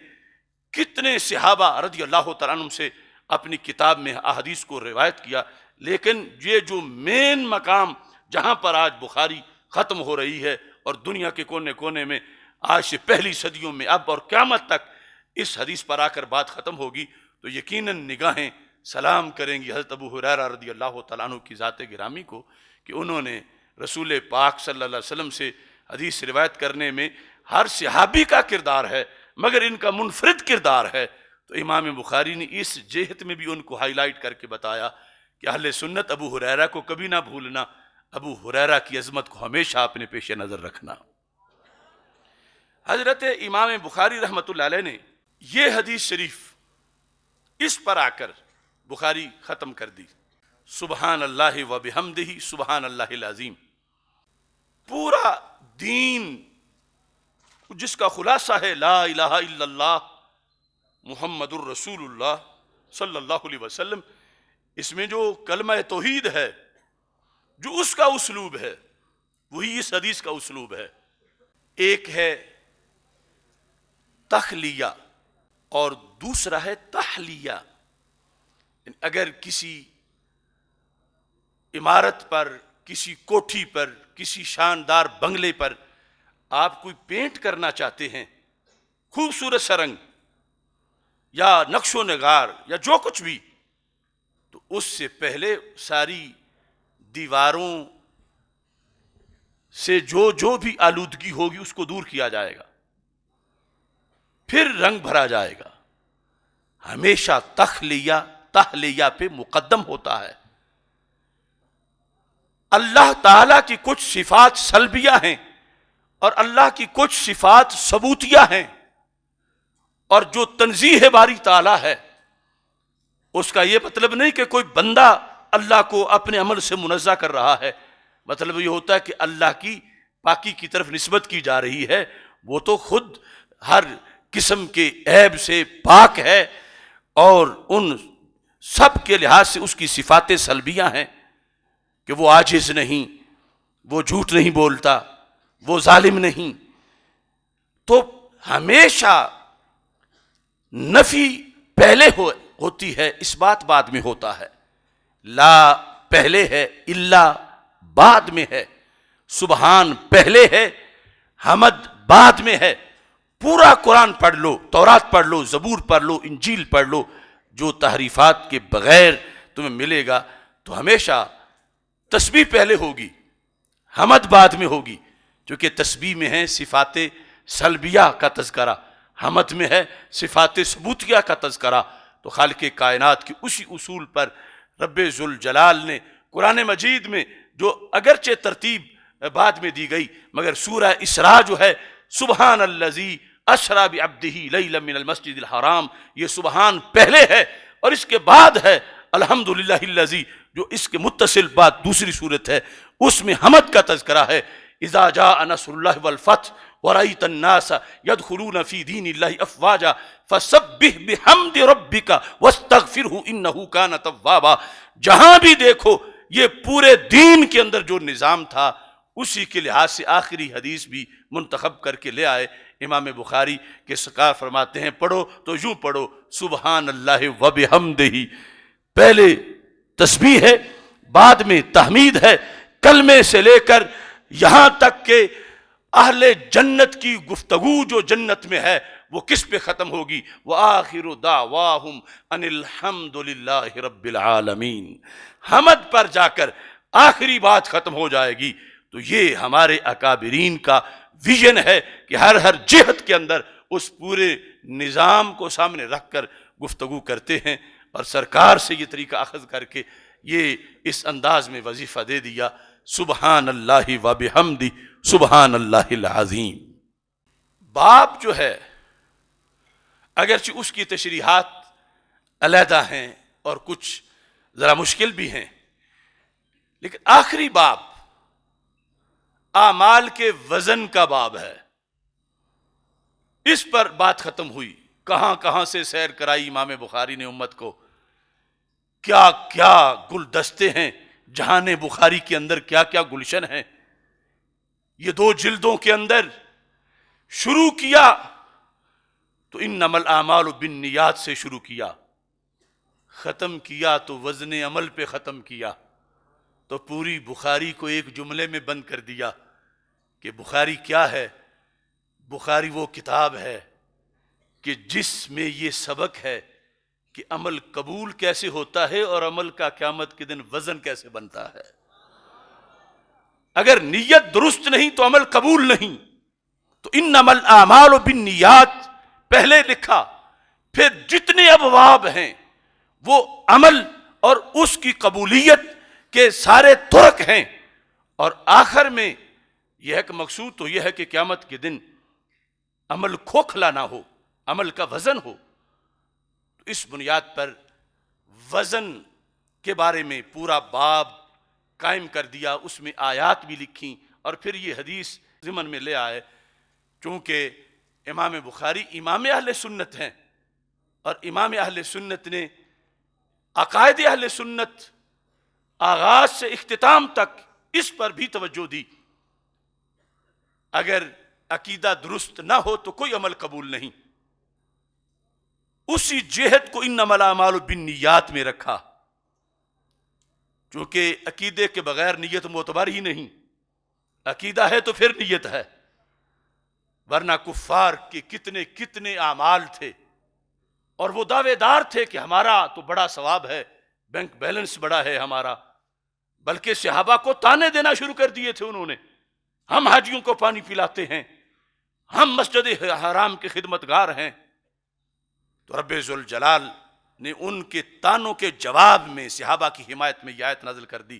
کتنے صحابہ رضی اللہ تعالیٰ عنہ سے اپنی کتاب میں احادیث کو روایت کیا، لیکن یہ جو مین مقام جہاں پر آج بخاری ختم ہو رہی ہے اور دنیا کے کونے کونے میں آج سے پہلی صدیوں میں اب اور قیامت تک اس حدیث پر آ کر بات ختم ہوگی، تو یقیناً نگاہیں سلام کریں گی حضرت ابو ہریرہ رضی اللہ تعالیٰ عنہ کی ذات گرامی کو کہ انہوں نے رسول پاک صلی اللہ علیہ وسلم سے حدیث روایت کرنے میں ہر صحابی کا کردار ہے، مگر ان کا منفرد کردار ہے۔ تو امام بخاری نے اس جہت میں بھی ان کو ہائی لائٹ کر کے بتایا کہ اہل سنت ابو ہریرہ کو کبھی نہ بھولنا، ابو ہریرہ کی عظمت کو ہمیشہ اپنے پیش نظر رکھنا۔ حضرت امام بخاری رحمۃ اللہ علیہ نے یہ حدیث شریف اس پر آ کر بخاری ختم کر دی، سبحان اللہ و بحمدہ سبحان اللہ العظیم۔ پورا دین جس کا خلاصہ ہے لا الہ الا اللہ محمد الرسول اللہ صلی اللہ علیہ وسلم، اس میں جو کلمہ توحید ہے، جو اس کا اسلوب ہے، وہی اس حدیث کا اسلوب ہے۔ ایک ہے تخلیہ اور دوسرا ہے تحلیہ۔ اگر کسی عمارت پر، کسی کوٹھی پر، کسی شاندار بنگلے پر آپ کوئی پینٹ کرنا چاہتے ہیں، خوبصورت سا رنگ یا نقش و نگار یا جو کچھ بھی، تو اس سے پہلے ساری دیواروں سے جو بھی آلودگی ہوگی اس کو دور کیا جائے گا، پھر رنگ بھرا جائے گا۔ ہمیشہ تحلیہ پہ مقدم ہوتا ہے۔ اللہ تعالیٰ کی کچھ صفات سلبیہ ہیں اور اللہ کی کچھ صفات ثبوتیہ ہیں، اور جو تنزیہ باری تعالیٰ ہے اس کا یہ مطلب نہیں کہ کوئی بندہ اللہ کو اپنے عمل سے منزہ کر رہا ہے، مطلب یہ ہوتا ہے کہ اللہ کی پاکی کی طرف نسبت کی جا رہی ہے، وہ تو خود ہر قسم کے عیب سے پاک ہے، اور ان سب کے لحاظ سے اس کی صفات سلبیہ ہیں کہ وہ عاجز نہیں، وہ جھوٹ نہیں بولتا، وہ ظالم نہیں۔ تو ہمیشہ نفی پہلے ہوتی ہے، اس بات بعد میں ہوتا ہے۔ لا پہلے ہے، الا بعد میں ہے، سبحان پہلے ہے، حمد بعد میں ہے۔ پورا قرآن پڑھ لو، تورات پڑھ لو، زبور پڑھ لو، انجیل پڑھ لو، جو تحریفات کے بغیر تمہیں ملے گا، تو ہمیشہ تسبیح پہلے ہوگی، حمد بعد میں ہوگی، چونکہ تسبیح میں ہے صفات سلبیہ کا تذکرہ، حمد میں ہے صفات ثبوتیہ کا تذکرہ۔ تو خالق کائنات کی اسی اصول پر رب ذوالجلال نے قرآن مجید میں، جو اگرچہ ترتیب بعد میں دی گئی مگر سورہ اسراء جو ہے، سبحان الذی اسریٰ بعبدہ لیلا من المسجد الحرام، یہ سبحان پہلے ہے اور اس کے بعد ہے الحمدللہ الذی، جو اس کے متصل بعد دوسری صورت ہے، اس میں حمد کا تذکرہ ہے۔ اذا جاء نصر اللہ والفتح ورأیت الناس يدخلون فی دین اللہ افواجا فسبح بحمد ربک واستغفرہ انہ کان توابا۔ جہاں بھی دیکھو یہ پورے دین کے اندر جو نظام تھا اسی کے لحاظ سے آخری حدیث بھی منتخب کر کے لے آئے امام بخاری کے سرکار فرماتے ہیں پڑھو تو یوں پڑھو سبحان اللہ وبحمدہ، پہلے تسبیح ہے بعد میں تحمید ہے، کلمے سے لے کر یہاں تک کہ اہل جنت کی گفتگو جو جنت میں ہے وہ کس پہ ختم ہوگی؟ وآخر دعواہم ان الحمد للہ رب العالمین، حمد پر جا کر آخری بات ختم ہو جائے گی۔ تو یہ ہمارے اکابرین کا ویژن ہے کہ ہر جہت کے اندر اس پورے نظام کو سامنے رکھ کر گفتگو کرتے ہیں، اور سرکار سے یہ طریقہ اخذ کر کے یہ اس انداز میں وظیفہ دے دیا، سبحان اللہ وبحمدہ سبحان اللہ العظیم۔ باب جو ہے اگرچہ اس کی تشریحات علیحدہ ہیں اور کچھ ذرا مشکل بھی ہیں، لیکن آخری باب اعمال کے وزن کا باب ہے، اس پر بات ختم ہوئی۔ کہاں کہاں سے سیر کرائی امام بخاری نے امت کو، کیا کیا گلدستے ہیں جہان بخاری کے اندر، کیا کیا گلشن ہیں۔ یہ 2 جلدوں کے اندر شروع کیا تو انما الاعمال بالنیات سے شروع کیا، ختم کیا تو وزن عمل پہ ختم کیا، تو پوری بخاری کو ایک جملے میں بند کر دیا کہ بخاری کیا ہے؟ بخاری وہ کتاب ہے کہ جس میں یہ سبق ہے کہ عمل قبول کیسے ہوتا ہے اور عمل کا قیامت کے دن وزن کیسے بنتا ہے۔ اگر نیت درست نہیں تو عمل قبول نہیں۔ تو انما الاعمال بالنیات پہلے لکھا، پھر جتنے ابواب ہیں وہ عمل اور اس کی قبولیت کے سارے طرق ہیں، اور آخر میں یہ ہے کہ مقصود تو یہ ہے کہ قیامت کے دن عمل کھوکھلا نہ ہو، عمل کا وزن ہو۔ تو اس بنیاد پر وزن کے بارے میں پورا باب قائم کر دیا، اس میں آیات بھی لکھیں اور پھر یہ حدیث ضمن میں لے آئے۔ چونکہ امام بخاری امام اہل سنت ہیں، اور امام اہل سنت نے عقائد اہل سنت آغاز سے اختتام تک اس پر بھی توجہ دی، اگر عقیدہ درست نہ ہو تو کوئی عمل قبول نہیں۔ اسی جہت کو انما الاعمال بالنیات میں رکھا، چونکہ عقیدے کے بغیر نیت معتبر ہی نہیں، عقیدہ ہے تو پھر نیت ہے، ورنہ کفار کے کتنے کتنے اعمال تھے اور وہ دعوے دار تھے کہ ہمارا تو بڑا ثواب ہے، بینک بیلنس بڑا ہے ہمارا، بلکہ صحابہ کو تانے دینا شروع کر دیے تھے انہوں نے، ہم حاجیوں کو پانی پلاتے ہیں، ہم مسجد حرام کے خدمتگار ہیں۔ تو رب ذوالجلال نے ان کے تانوں کے جواب میں صحابہ کی حمایت میں یہ آیت نازل کر دی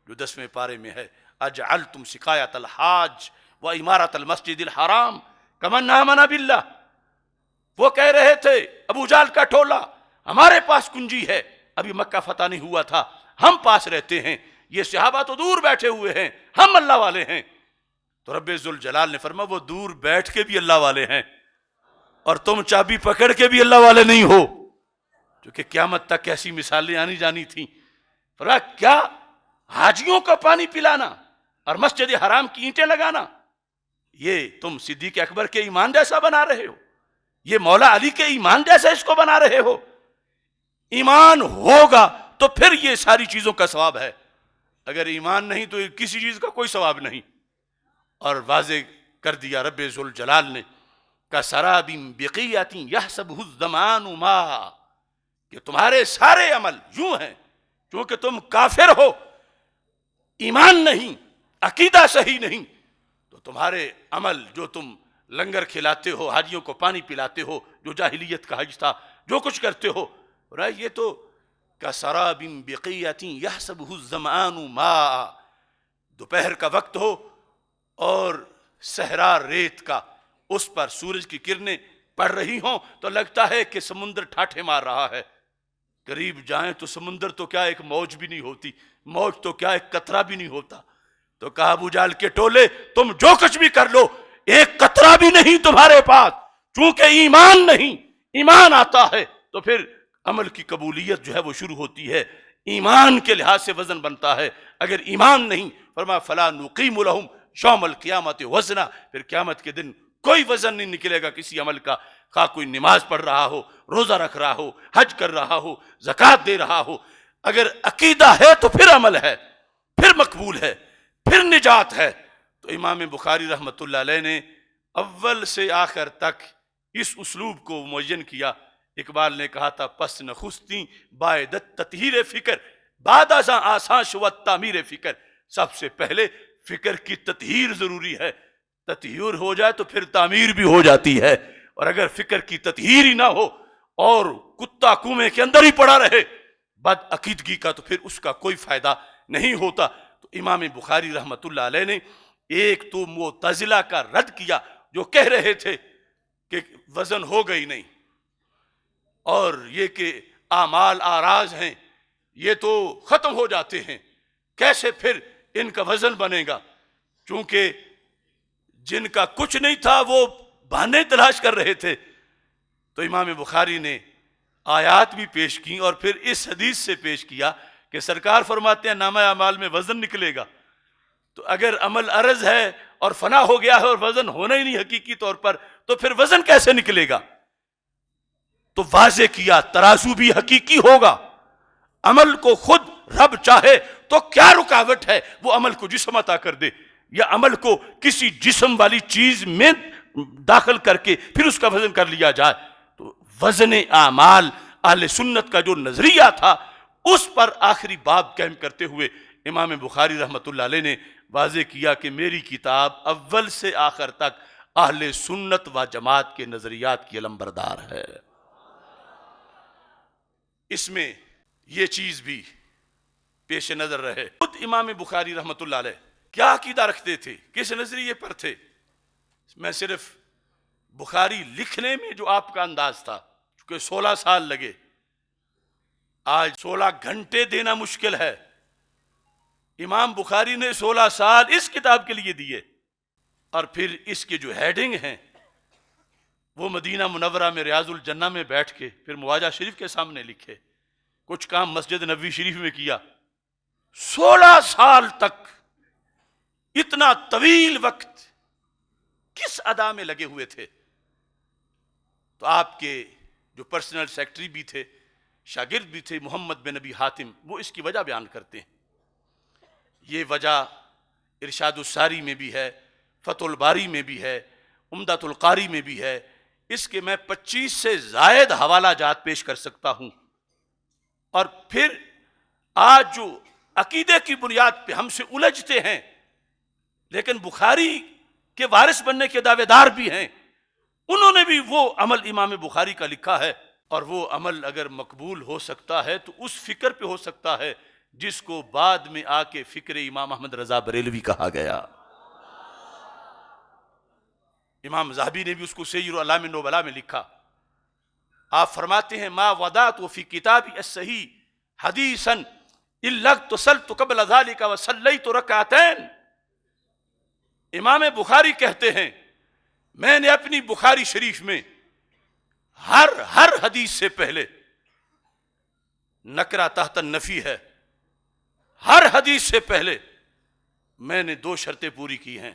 جو 10ویں پارے میں ہے، اجعلتم سقایۃ الحاج و عمارت المسجد الحرام کمن آمن باللہ۔ وہ کہہ رہے تھے ابو جہل کا ٹولہ، ہمارے پاس کنجی ہے، ابھی مکہ فتح نہیں ہوا تھا، ہم پاس رہتے ہیں، یہ صحابہ تو دور بیٹھے ہوئے ہیں، ہم اللہ والے ہیں۔ تو رب ذوالجلال نے فرمایا وہ دور بیٹھ کے بھی اللہ والے ہیں اور تم چابی پکڑ کے بھی اللہ والے نہیں ہو، کیونکہ قیامت تک ایسی مثالیں آنی جانی تھیں۔ فرمایا کیا حاجیوں کو پانی پلانا اور مسجد حرام کی اینٹیں لگانا یہ تم صدیق اکبر کے ایمان جیسا بنا رہے ہو، یہ مولا علی کے ایمان جیسا اس کو بنا رہے ہو؟ ایمان ہوگا تو پھر یہ ساری چیزوں کا ثواب ہے، اگر ایمان نہیں تو کسی چیز کا کوئی ثواب نہیں۔ اور واضح کر دیا رب ذوالجلال نے کسراب بقیۃ یحسبہ الظمآن ماء، کہ تمہارے سارے عمل یوں ہیں، چونکہ تم کافر ہو، ایمان نہیں، عقیدہ صحیح نہیں تو تمہارے عمل جو تم لنگر کھلاتے ہو، حاجیوں کو پانی پلاتے ہو، جو جاہلیت کا حج تھا، جو کچھ کرتے ہو، یہ تو کسراب بقیۃ یحسبہ الظمآن ماء، دوپہر کا وقت ہو اور صحرا ریت کا، اس پر سورج کی کرنیں پڑ رہی ہوں تو لگتا ہے کہ سمندر ٹھاٹھے مار رہا ہے، قریب جائیں تو سمندر تو کیا ایک موج بھی نہیں ہوتی، موج تو کیا ایک قطرہ بھی نہیں ہوتا۔ تو کہا ابو جہل کے ٹولے تم جو کچھ بھی کر لو ایک قطرہ بھی نہیں تمہارے پاس، چونکہ ایمان نہیں، ایمان آتا ہے تو پھر عمل کی قبولیت جو ہے وہ شروع ہوتی ہے، ایمان کے لحاظ سے وزن بنتا ہے۔ اگر ایمان نہیں، فرمایا فلا نقیم لہم یوم القیامت وزنا، پھر قیامت کے دن کوئی وزن نہیں نکلے گا کسی عمل کا، خواہ کوئی نماز پڑھ رہا ہو، روزہ رکھ رہا ہو، حج کر رہا ہو، زکوٰۃ دے رہا ہو۔ اگر عقیدہ ہے تو پھر عمل ہے، پھر مقبول ہے، پھر نجات ہے۔ تو امام بخاری رحمۃ اللہ علیہ نے اول سے آخر تک اس اسلوب کو معین کیا۔ اقبال نے کہا تھا پس نخستی بائدت تطہیر فکر، بعد ازاں آسان شود تعمیر فکر، سب سے پہلے فکر کی تطہیر ضروری ہے، تطہیر ہو جائے تو پھر تعمیر بھی ہو جاتی ہے، اور اگر فکر کی تطہیر ہی نہ ہو اور کتا کنویں کے اندر ہی پڑا رہے بد عقیدگی کا، تو پھر اس کا کوئی فائدہ نہیں ہوتا۔ تو امام بخاری رحمۃ اللہ علیہ نے ایک تو معتزلہ کا رد کیا جو کہہ رہے تھے کہ وزن ہوگا ہی نہیں، اور یہ کہ اعمال آراز ہیں یہ تو ختم ہو جاتے ہیں، کیسے پھر ان کا وزن بنے گا؟ چونکہ جن کا کچھ نہیں تھا وہ بہانے تلاش کر رہے تھے۔ تو امام بخاری نے آیات بھی پیش کی اور پھر اس حدیث سے پیش کیا کہ سرکار فرماتے ہیں نامہ اعمال میں وزن نکلے گا۔ تو اگر عمل عرض ہے اور فنا ہو گیا ہے اور وزن ہونا ہی نہیں حقیقی طور پر، تو پھر وزن کیسے نکلے گا؟ تو واضح کیا ترازو بھی حقیقی ہوگا، عمل کو خود رب چاہے تو کیا رکاوٹ ہے وہ عمل کو جسم عطا کر دے، یا عمل کو کسی جسم والی چیز میں داخل کر کے پھر اس کا وزن کر لیا جائے۔ تو وزن اعمال اہل سنت کا جو نظریہ تھا اس پر آخری باب قائم کرتے ہوئے امام بخاری رحمۃ اللہ علیہ نے واضح کیا کہ میری کتاب اول سے آخر تک اہل سنت و جماعت کے نظریات کی علمبردار ہے۔ اس میں یہ چیز بھی پیش نظر رہے، خود امام بخاری رحمۃ اللہ علیہ کیا عقیدہ رکھتے تھے، کس نظریے پر تھے۔ میں صرف بخاری لکھنے میں جو آپ کا انداز تھا، چونکہ 16 سال لگے، آج 16 گھنٹے دینا مشکل ہے، امام بخاری نے 16 سال اس کتاب کے لیے دیے، اور پھر اس کے جو ہیڈنگ ہیں وہ مدینہ منورہ میں ریاض الجنہ میں بیٹھ کے پھر مواجہ شریف کے سامنے لکھے، کچھ کام مسجد نبوی شریف میں کیا۔ 16 سال تک اتنا طویل وقت کس ادا میں لگے ہوئے تھے؟ تو آپ کے جو پرسنل سیکرٹری بھی تھے، شاگرد بھی تھے، محمد بن نبی حاتم، وہ اس کی وجہ بیان کرتے ہیں۔ یہ وجہ ارشاد الساری میں بھی ہے، فتح الباری میں بھی ہے، عمدۃ القاری میں بھی ہے، اس کے میں 25 سے زائد حوالہ جات پیش کر سکتا ہوں۔ اور پھر آج جو عقیدے کی بنیاد پہ ہم سے الجھتے ہیں لیکن بخاری کے وارث بننے کے دعوے دار بھی ہیں، انہوں نے بھی وہ عمل امام بخاری کا لکھا ہے، اور وہ عمل اگر مقبول ہو سکتا ہے تو اس فکر پہ ہو سکتا ہے جس کو بعد میں آ کے فکر امام احمد رضا بریلوی کہا گیا۔ امام ذہبی نے بھی اس کو سیر اعلام النبلاء میں لکھا۔ آپ فرماتے ہیں ما وضعت فی کتابی الصحیح حدیثا الا اغتسلت قبل ذلك وصلیت رکعتین۔ امام بخاری کہتے ہیں میں نے اپنی بخاری شریف میں ہر حدیث سے پہلے، نکرہ تحت النفی ہے، ہر حدیث سے پہلے میں نے 2 شرطیں پوری کی ہیں۔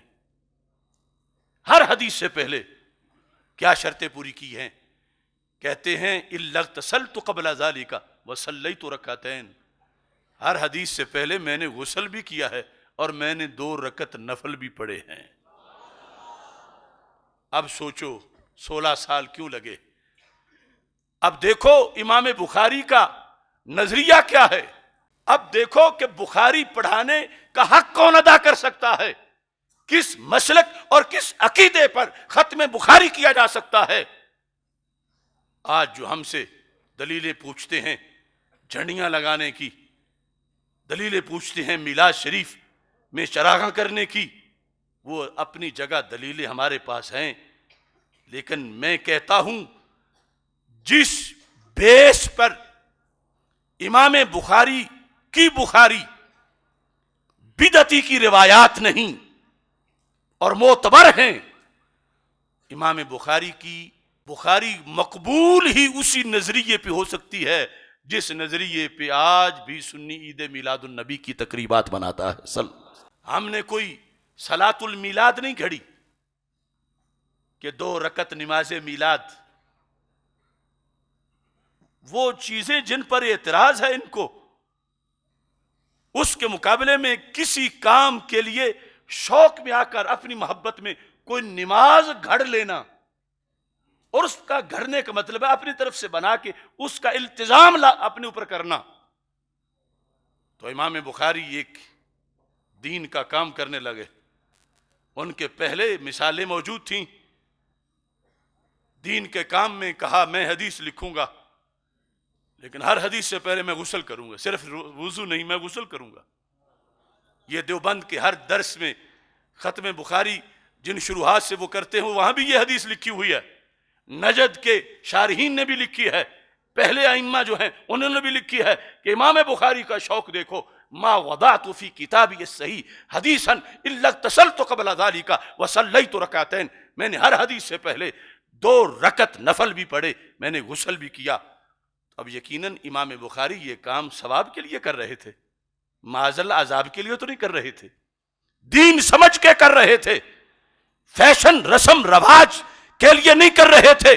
ہر حدیث سے پہلے کیا شرطیں پوری کی ہیں؟ کہتے ہیں الا اغتسلت قبل ذلك وصلیت رکعتین، ہر حدیث سے پہلے میں نے غسل بھی کیا ہے اور میں نے 2 رکعت نفل بھی پڑھے ہیں۔ اب سوچو 16 سال کیوں لگے؟ اب دیکھو امام بخاری کا نظریہ کیا ہے۔ اب دیکھو کہ بخاری پڑھانے کا حق کون ادا کر سکتا ہے، کس مسلک اور کس عقیدے پر ختم بخاری کیا جا سکتا ہے۔ آج جو ہم سے دلیلیں پوچھتے ہیں جھنڈیاں لگانے کی، دلیلیں پوچھتے ہیں میلاد شریف میں چراغاں کرنے کی، وہ اپنی جگہ دلیلیں ہمارے پاس ہیں، لیکن میں کہتا ہوں جس بیس پر امام بخاری کی بخاری بدعتی کی روایات نہیں اور معتبر ہیں، امام بخاری کی بخاری مقبول ہی اسی نظریے پہ ہو سکتی ہے جس نظریے پہ آج بھی سنی عید میلاد النبی کی تقریبات مناتا ہے۔ ہم نے کوئی صلاۃ المیلاد نہیں گھڑی کہ 2 رکعت نماز میلاد، وہ چیزیں جن پر اعتراض ہے ان کو، اس کے مقابلے میں کسی کام کے لیے شوق میں آ کر اپنی محبت میں کوئی نماز گھڑ لینا، اور اس کا گھڑنے کا مطلب ہے اپنی طرف سے بنا کے اس کا التزام اپنے اوپر کرنا۔ تو امام بخاری ایک دین کا کام کرنے لگے، ان کے پہلے مثالیں موجود تھیں، دین کے کام میں کہا میں حدیث لکھوں گا، لیکن ہر حدیث سے پہلے میں غسل کروں گا، صرف وضو نہیں، میں غسل کروں گا۔ یہ دیوبند کے ہر درس میں ختم بخاری جن شروحات سے وہ کرتے ہیں وہاں بھی یہ حدیث لکھی ہوئی ہے، نجد کے شارحین نے بھی لکھی ہے، پہلے ائمہ جو ہیں انہوں نے بھی لکھی ہے کہ امام بخاری کا شوق دیکھو، ما وضعت فی کتابی الصحیح حدیثا الا اغتسلت قبل ذلك وصلیت رکعتین، میں نے ہر حدیث سے پہلے 2 رکعت نفل بھی پڑھے، میں نے غسل بھی کیا۔ اب یقیناً امام بخاری یہ کام ثواب کے لیے کر رہے تھے، معاذاللہ عذاب کے لیے تو نہیں کر رہے تھے، دین سمجھ کے کر رہے تھے، فیشن رسم رواج کے لیے نہیں کر رہے تھے۔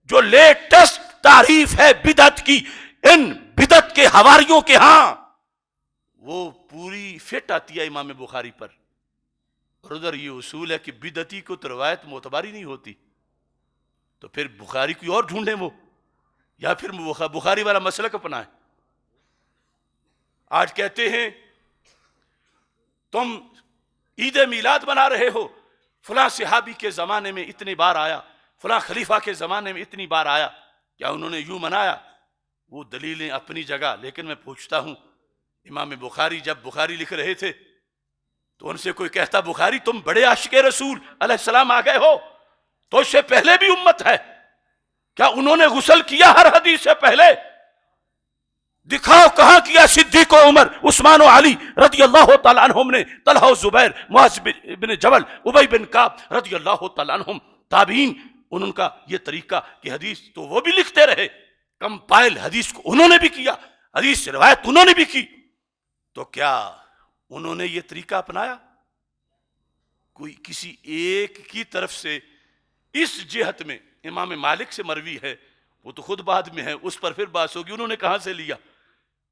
جو لیٹسٹ تعریف ہے بدعت کی ان بدعت کے حواریوں کے ہاں، وہ پوری فٹ آتی ہے امام بخاری پر، اور ادھر یہ اصول ہے کہ بدعتی کو تو روایت معتباری نہیں ہوتی، تو پھر بخاری کوئی اور ڈھونڈیں وہ، یا پھر بخاری والا مسلک اپنائیں۔ آج کہتے ہیں تم عید میلاد بنا رہے ہو، فلاں صحابی کے زمانے میں اتنی بار آیا، فلاں خلیفہ کے زمانے میں اتنی بار آیا، کیا انہوں نے یوں منایا؟ وہ دلیلیں اپنی جگہ، لیکن میں پوچھتا ہوں امام بخاری جب بخاری لکھ رہے تھے تو ان سے کوئی کہتا بخاری تم بڑے عاشق رسول علیہ السلام آ گئے ہو، تو اس سے پہلے بھی امت ہے، کیا انہوں نے غسل کیا ہر حدیث سے پہلے؟ دکھاؤ کہاں کیا صدیق و عمر عثمان و علی رضی اللہ تعالیٰ عنہم نے، طلحہ و زبیر، معاذ بن جبل، ابی بن کعب رضی اللہ تعالیٰ عنہم، تابعین، ان کا یہ طریقہ کہ حدیث تو وہ بھی لکھتے رہے، کمپائل حدیث کو انہوں نے بھی کیا، حدیث سے روایت انہوں نے بھی کی، تو کیا انہوں نے یہ طریقہ اپنایا؟ کوئی کسی ایک کی طرف سے اس جہت میں امام مالک سے مروی ہے، وہ تو خود بعد میں ہے، اس پر پھر بات ہوگی انہوں نے کہاں سے لیا،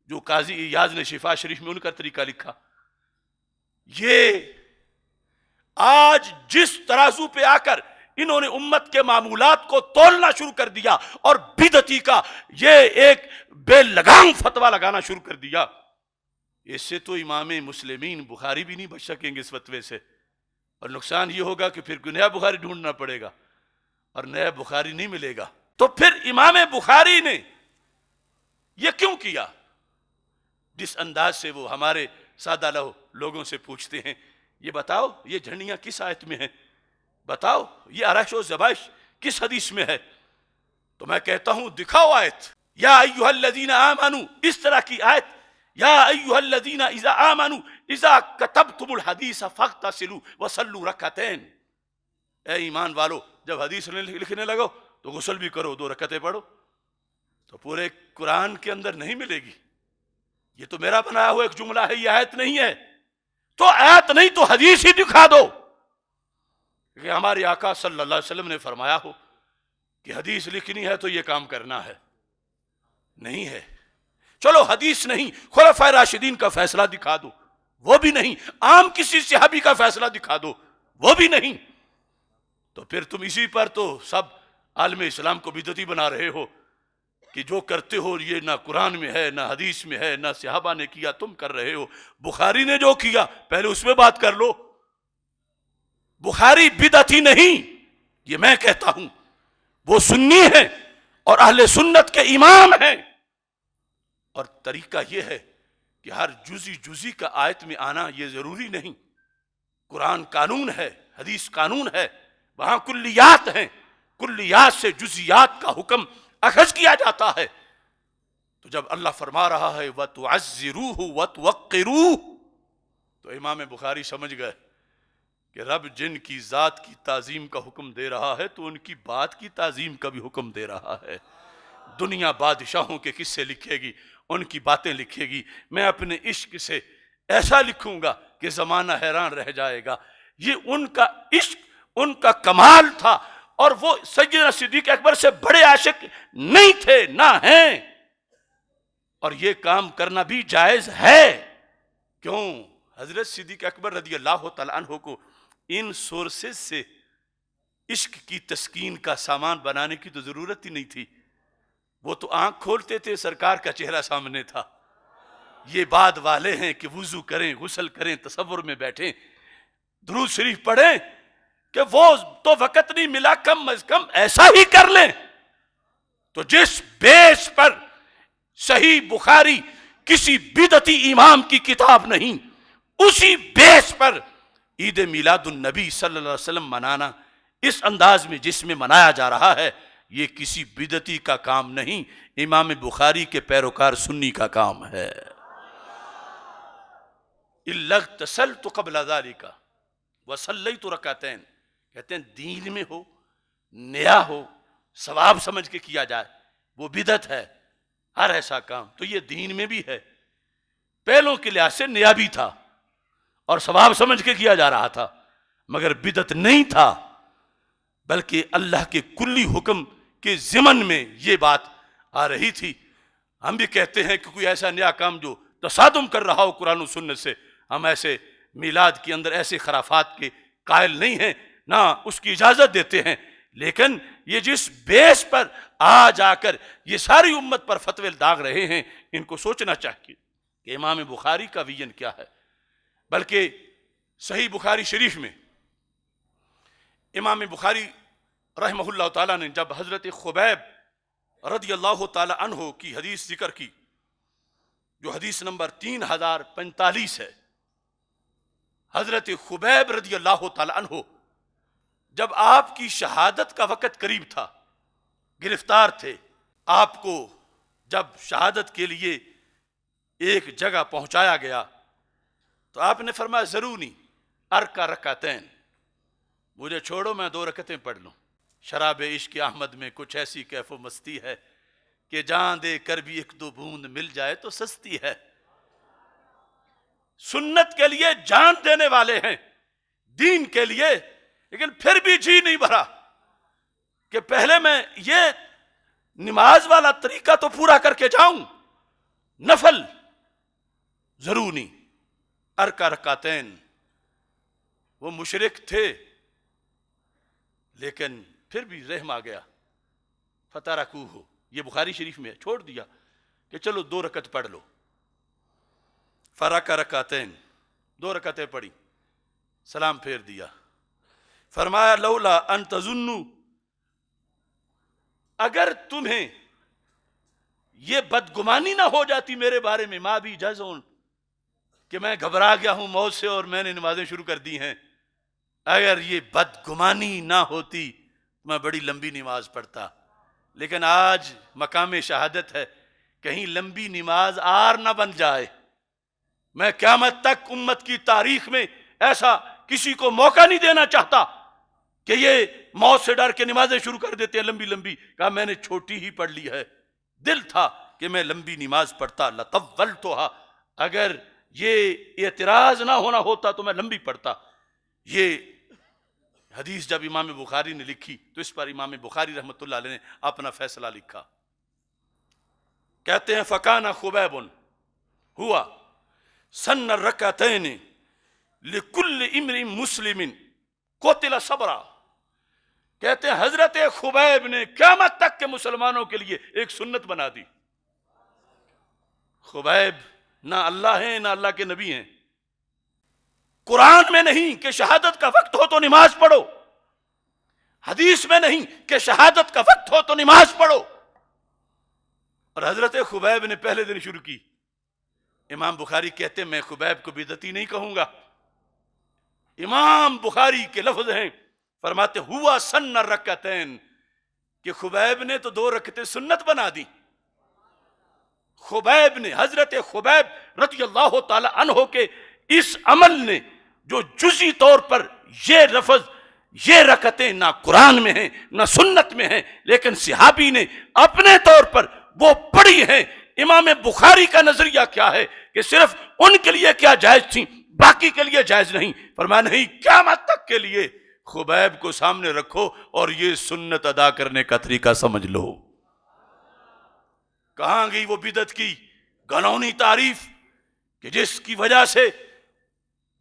جو قاضی ایاز نے شفا شریف میں ان کا طریقہ لکھا۔ یہ آج جس ترازو پہ آ کر انہوں نے امت کے معمولات کو تولنا شروع کر دیا اور بدعتی کا یہ ایک بے لگام فتویٰ لگانا شروع کر دیا، اس سے تو امام مسلمین بخاری بھی نہیں بچ سکیں گے اس فتوے سے، اور نقصان یہ ہوگا کہ پھر کوئی نیا بخاری ڈھونڈنا پڑے گا اور نیا بخاری نہیں ملے گا۔ تو پھر امام بخاری نے یہ کیوں کیا؟ جس انداز سے وہ ہمارے سادہ لوگوں سے پوچھتے ہیں یہ بتاؤ یہ جھنڈیاں کس آیت میں ہیں، بتاؤ یہ عرش و ذبائح کس حدیث میں ہے، تو میں کہتا ہوں دکھاؤ آیت، یا ایھا الذین آمنوا، اس طرح کی آیت، یا ایھا الذین اذا آمنوا اذا کتبتم الحدیث فاغتسلوا وصلوا رکعتین، اے ایمان والو جب حدیث لکھنے لگو تو غسل بھی کرو، 2 رکعتیں پڑھو۔ تو پورے قرآن کے اندر نہیں ملے گی، یہ تو میرا بنایا ہوا ایک جملہ ہے، یہ آیت نہیں ہے، تو آیت نہیں تو حدیث ہی دکھا دو کہ ہمارے آقا صلی اللہ علیہ وسلم نے فرمایا ہو کہ حدیث لکھنی ہے تو یہ کام کرنا ہے، نہیں ہے۔ چلو حدیث نہیں، خلفائے راشدین کا فیصلہ دکھا دو، وہ بھی نہیں، عام کسی صحابی کا فیصلہ دکھا دو، وہ بھی نہیں، تو پھر تم اسی پر تو سب عالم اسلام کو بدعتی بنا رہے ہو۔ کہ جو کرتے ہو یہ نہ قرآن میں ہے، نہ حدیث میں ہے، نہ صحابہ نے کیا، تم کر رہے ہو۔ بخاری نے جو کیا پہلے اس میں بات کر لو۔ بخاری بدعتی نہیں، یہ میں کہتا ہوں، وہ سنی ہے اور اہل سنت کے امام ہیں۔ اور طریقہ یہ ہے کہ ہر جزی کا آیت میں آنا یہ ضروری نہیں۔ قرآن قانون ہے، حدیث قانون ہے، وہاں کلیات ہیں، کلیات سے جزیات کا حکم اخذ کیا جاتا ہے۔ تو جب اللہ فرما رہا ہے وَتُعَزِّرُوهُ وَتُوَقِّرُوهُ، تو امام بخاری سمجھ گئے کہ رب جن کی ذات کی تعظیم کا حکم دے رہا ہے تو ان کی بات کی تعظیم کا بھی حکم دے رہا ہے۔ دنیا بادشاہوں کے قصے لکھے گی، ان کی باتیں لکھے گی، میں اپنے عشق سے ایسا لکھوں گا کہ زمانہ حیران رہ جائے گا۔ یہ ان کا عشق، ان کا کمال تھا، اور وہ سیدنا صدیق اکبر سے بڑے عاشق نہیں تھے، نہ ہیں، اور یہ کام کرنا بھی جائز ہے۔ کیوں؟ حضرت صدیق اکبر رضی اللہ تعالیٰ عنہ کو ان سورسز سے عشق کی تسکین کا سامان بنانے کی تو ضرورت ہی نہیں تھی۔ وہ تو آنکھ کھولتے تھے، سرکار کا چہرہ سامنے تھا۔ یہ بعد والے ہیں کہ وضو کریں، غسل کریں، تصور میں بیٹھیں، درود شریف پڑھیں، کہ وہ تو وقت نہیں ملا، کم از کم ایسا ہی کر لیں۔ تو جس بیس پر صحیح بخاری کسی بدعتی امام کی کتاب نہیں، اسی بیس پر عید میلاد النبی صلی اللہ علیہ وسلم منانا اس انداز میں جس میں منایا جا رہا ہے، یہ کسی بدعتی کا کام نہیں، امام بخاری کے پیروکار سنی کا کام ہے۔ إِلَّا اغْتَسَلْتُ قَبْلَ ذَلِكَ وَصَلَّيْتُ رَكَعَتَيْنِ، کہتے ہیں دین میں ہو، نیا ہو، ثواب سمجھ کے کیا جائے، وہ بدعت ہے۔ ہر ایسا کام تو یہ دین میں بھی ہے، پہلوں کے لحاظ سے نیا بھی تھا اور ثواب سمجھ کے کیا جا رہا تھا، مگر بدعت نہیں تھا، بلکہ اللہ کے کلی حکم کے ضمن میں یہ بات آ رہی تھی۔ ہم بھی کہتے ہیں کہ کوئی ایسا نیا کام جو تصادم کر رہا ہو قرآن و سنت سے، ہم ایسے میلاد کے اندر ایسے خرافات کے قائل نہیں ہیں، نہ اس کی اجازت دیتے ہیں، لیکن یہ جس بیس پر آ جا کر یہ ساری امت پر فتوے داغ رہے ہیں، ان کو سوچنا چاہیے کہ امام بخاری کا ویژن کیا ہے۔ بلکہ صحیح بخاری شریف میں امام بخاری رحمہ اللہ تعالیٰ نے جب حضرت خبیب رضی اللہ تعالیٰ عنہ کی حدیث ذکر کی، جو حدیث نمبر 3045 ہے، حضرت خبیب رضی اللہ تعالیٰ عنہ جب آپ کی شہادت کا وقت قریب تھا، گرفتار تھے، آپ کو جب شہادت کے لیے ایک جگہ پہنچایا گیا تو آپ نے فرمایا ضرونی ارکع رکعتین، مجھے چھوڑو میں 2 رکعتیں پڑھ لوں۔ شراب عشق احمد میں کچھ ایسی کیف و مستی ہے کہ جان دے کر بھی 1-2 بوند مل جائے تو سستی ہے۔ سنت کے لیے جان دینے والے ہیں، دین کے لیے، لیکن پھر بھی جی نہیں بھرا کہ پہلے میں یہ نماز والا طریقہ تو پورا کر کے جاؤں، نفل ضروری ارکع رکعتین۔ وہ مشرک تھے لیکن پھر بھی رحم آ گیا، فترکوہ، یہ بخاری شریف میں چھوڑ دیا کہ چلو 2 رکعت پڑھ لو۔ فرکع رکعتین، 2 رکعتیں پڑھی، سلام پھیر دیا، فرمایا لولا ان تظنوا، اگر تمہیں یہ بدگمانی نہ ہو جاتی میرے بارے میں، ما بھی جزعون، کہ میں گھبرا گیا ہوں موت سے اور میں نے نمازیں شروع کر دی ہیں، اگر یہ بدگمانی نہ ہوتی میں بڑی لمبی نماز پڑھتا، لیکن آج مقام شہادت ہے، کہیں لمبی نماز آر نہ بن جائے۔ میں قیامت تک امت کی تاریخ میں ایسا کسی کو موقع نہیں دینا چاہتا کہ یہ موت سے ڈر کے نمازیں شروع کر دیتے ہیں لمبی لمبی، کہا میں نے چھوٹی ہی پڑھ لی ہے، دل تھا کہ میں لمبی نماز پڑھتا، لطولتها، اگر یہ اعتراض نہ ہونا ہوتا تو میں لمبی پڑھتا۔ یہ حدیث جب امام بخاری نے لکھی تو اس پر امام بخاری رحمۃ اللہ علیہ نے اپنا فیصلہ لکھا، کہتے ہیں فکان خبیب ہوا سن الرکعتین لکل امرئ مسلم قتل صبرا، کہتے ہیں حضرت خبیب نے قیامت تک کے مسلمانوں کے لیے ایک سنت بنا دی. خبیب نہ اللہ ہیں نہ اللہ کے نبی ہیں. قرآن میں نہیں کہ شہادت کا وقت ہو تو نماز پڑھو، حدیث میں نہیں کہ شہادت کا وقت ہو تو نماز پڑھو. اور حضرت خبیب نے پہلے دن شروع کی. امام بخاری کہتے ہیں میں خبیب کو بدعتی نہیں کہوں گا. امام بخاری کے لفظ ہیں، فرماتے ہوا سن رکعتین، کہ خبیب نے تو 2 رکعتیں سنت بنا دی. خبیب نے، حضرت خبیب رضی اللہ تعالی عنہ کے اس عمل نے جو جزئی طور پر یہ لفظ یہ رکعتیں نہ قرآن میں ہیں نہ سنت میں ہیں، لیکن صحابی نے اپنے طور پر وہ پڑھی ہیں. امام بخاری کا نظریہ کیا ہے کہ صرف ان کے لیے کیا جائز تھی، باقی کے لیے جائز نہیں. فرمایا نہیں، قیامت تک کے لیے خبیب کو سامنے رکھو اور یہ سنت ادا کرنے کا طریقہ سمجھ لو. کہاں گئی وہ بدعت کی گھنونی تعریف کہ جس کی وجہ سے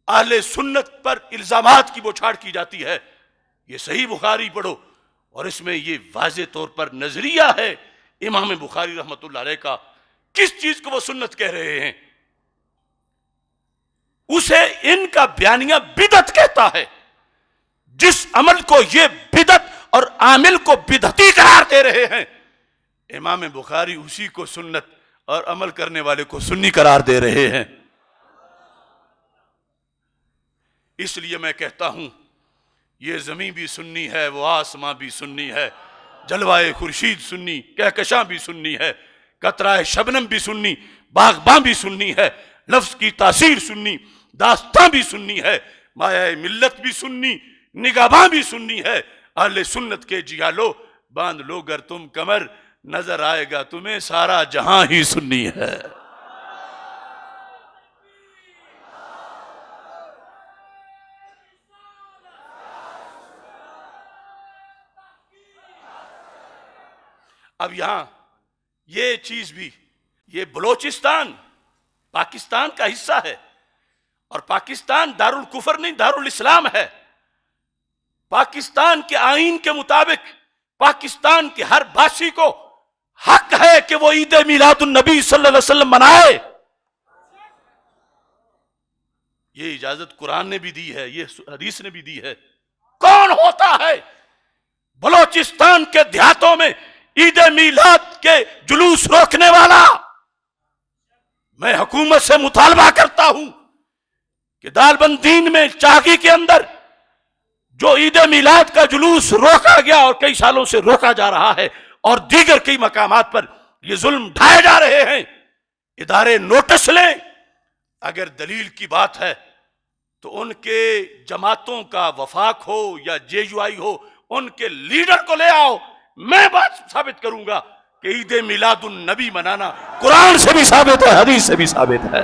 اہل سنت پر الزامات کی بوچھاڑ کی جاتی ہے. یہ صحیح بخاری پڑھو اور اس میں یہ واضح طور پر نظریہ ہے امام بخاری رحمۃ اللہ علیہ کا. کس چیز کو وہ سنت کہہ رہے ہیں؟ اسے ان کا بیانیہ بدعت کہتا ہے. جس عمل کو یہ بدعت اور عامل کو بدعتی قرار دے رہے ہیں، امام بخاری اسی کو سنت اور عمل کرنے والے کو سنی قرار دے رہے ہیں. اس لیے میں کہتا ہوں یہ زمین بھی سنی ہے، وہ آسمان بھی سنی ہے، جلوائے خورشید سنی، کہکشاں بھی سنی ہے، قطرہ شبنم بھی سنی، باغباں بھی سنی ہے، لفظ کی تاثیر سنی، داستاں بھی سنی ہے، مایہ ملت بھی سنی، نگہباں بھی سنی ہے. اہل سنت کے جیالو باندھ لو گر تم کمر، نظر آئے گا تمہیں سارا جہاں ہی سنی ہے. اب یہاں یہ چیز بھی، یہ بلوچستان پاکستان کا حصہ ہے اور پاکستان دارالکفر نہیں دارالاسلام ہے. پاکستان کے آئین کے مطابق پاکستان کے ہر باسی کو حق ہے کہ وہ عید میلاد النبی صلی اللہ علیہ وسلم منائے. یہ اجازت قرآن نے بھی دی ہے، یہ حدیث نے بھی دی ہے. کون ہوتا ہے بلوچستان کے دیہاتوں میں عید میلاد کے جلوس روکنے والا؟ میں حکومت سے مطالبہ کرتا ہوں کہ دالبندین میں چاگی کے اندر جو عید میلاد کا جلوس روکا گیا اور کئی سالوں سے روکا جا رہا ہے اور دیگر کئی مقامات پر یہ ظلم ڈھائے جا رہے ہیں، ادارے نوٹس لیں. اگر دلیل کی بات ہے تو ان کے جماعتوں کا وفاق ہو یا جے یو آئی ہو، ان کے لیڈر کو لے آؤ. میں بات ثابت کروں گا کہ عید میلاد النبی منانا قرآن سے بھی ثابت ہے، حدیث سے بھی ثابت ہے.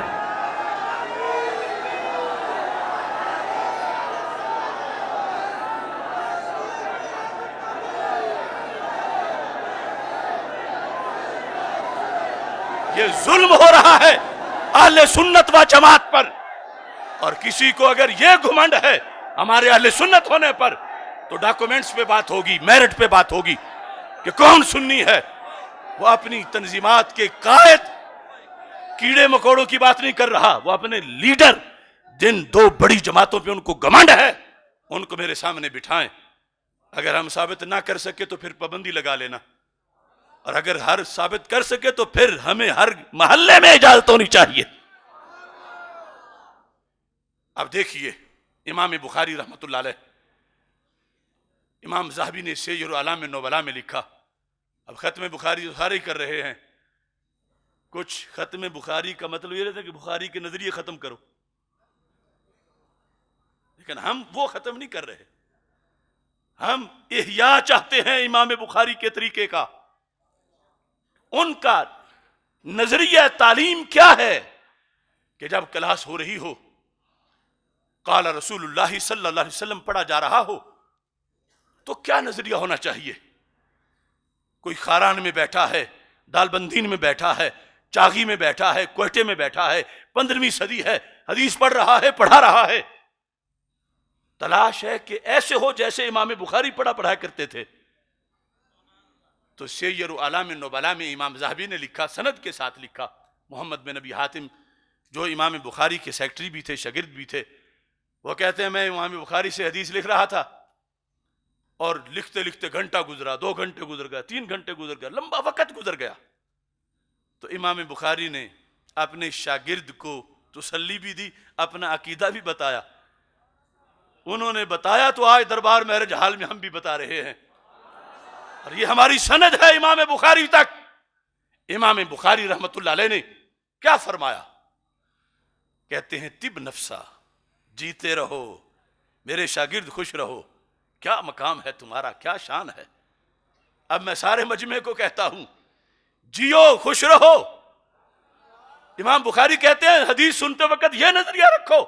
یہ ظلم ہو رہا ہے اہل سنت و جماعت پر، اور کسی کو اگر یہ گھمنڈ ہے ہمارے اہل سنت ہونے پر تو ڈاکومنٹس پہ بات ہوگی، میرٹ پہ بات ہوگی کہ کون سنی ہے. وہ اپنی تنظیمات کے قائد کیڑے مکوڑوں کی بات نہیں کر رہا، وہ اپنے لیڈر جن 2 بڑی جماعتوں پہ ان کو گھمنڈ ہے ان کو میرے سامنے بٹھائیں. اگر ہم ثابت نہ کر سکے تو پھر پابندی لگا لینا، اور اگر ہر ثابت کر سکے تو پھر ہمیں ہر محلے میں اجازت ہونی چاہیے. اب دیکھیے امام بخاری رحمۃ اللہ علیہ، امام ذہبی نے سیر اعلام نبلاء میں لکھا. اب ختم بخاری سارے کر رہے ہیں، کچھ ختم بخاری کا مطلب یہ رہتا ہے کہ بخاری کے نظریے ختم کرو، لیکن ہم وہ ختم نہیں کر رہے. ہم احیاء چاہتے ہیں امام بخاری کے طریقے کا. ان کا نظریہ تعلیم کیا ہے کہ جب کلاس ہو رہی ہو، قال رسول اللہ صلی اللہ علیہ وسلم پڑھا جا رہا ہو تو کیا نظریہ ہونا چاہیے؟ کوئی خاران میں بیٹھا ہے، دالبندین میں بیٹھا ہے، چاغی میں بیٹھا ہے، کوئٹے میں بیٹھا ہے، 15ویں صدی ہے، حدیث پڑھ رہا ہے، پڑھا رہا ہے. تلاش ہے کہ ایسے ہو جیسے امام بخاری پڑھا کرتے تھے. تو سیر اعلام النبلاء میں امام ذہبی نے لکھا، سند کے ساتھ لکھا، محمد بن ابی حاتم جو امام بخاری کے سیکٹری بھی تھے، شاگرد بھی تھے، وہ کہتے ہیں میں امام بخاری سے حدیث لکھ رہا تھا اور لکھتے لکھتے گھنٹہ گزرا، 2 گھنٹے گزر گیا، 3 گھنٹے گزر گیا، لمبا وقت گزر گیا. تو امام بخاری نے اپنے شاگرد کو تسلی بھی دی، اپنا عقیدہ بھی بتایا. انہوں نے بتایا تو آج دربار مہرج حال میں ہم بھی بتا رہے ہیں، اور یہ ہماری سند ہے امام بخاری تک. امام بخاری رحمت اللہ علیہ نے کیا فرمایا؟ کہتے ہیں طب نفسا، جیتے رہو میرے شاگرد، خوش رہو. کیا مقام ہے تمہارا، کیا شان ہے. اب میں سارے مجمع کو کہتا ہوں، جیو، خوش رہو. امام بخاری کہتے ہیں حدیث سنتے وقت یہ نظریہ رکھو.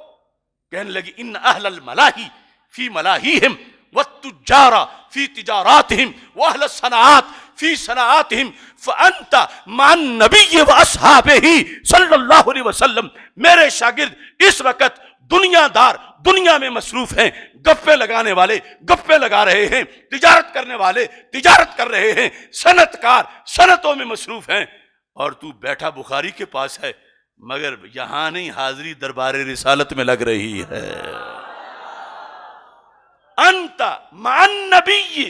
کہنے لگی ان اہل الملاہی فی ملاہیہم والتجار فی تجاراتہم واہل الصناعات فی صناعاتہم فانت مع النبی واصحابہ صلی اللہ علیہ وسلم. میرے شاگرد اس وقت دنیا دار دنیا میں مصروف ہیں، گپے لگانے والے گپے لگا رہے ہیں، تجارت کرنے والے تجارت کر رہے ہیں، صنعت کار صنعتوں میں مصروف ہیں، اور تو بیٹھا بخاری کے پاس ہے، مگر یہاں نہیں، حاضری دربار رسالت میں لگ رہی ہے. انت مع النبی.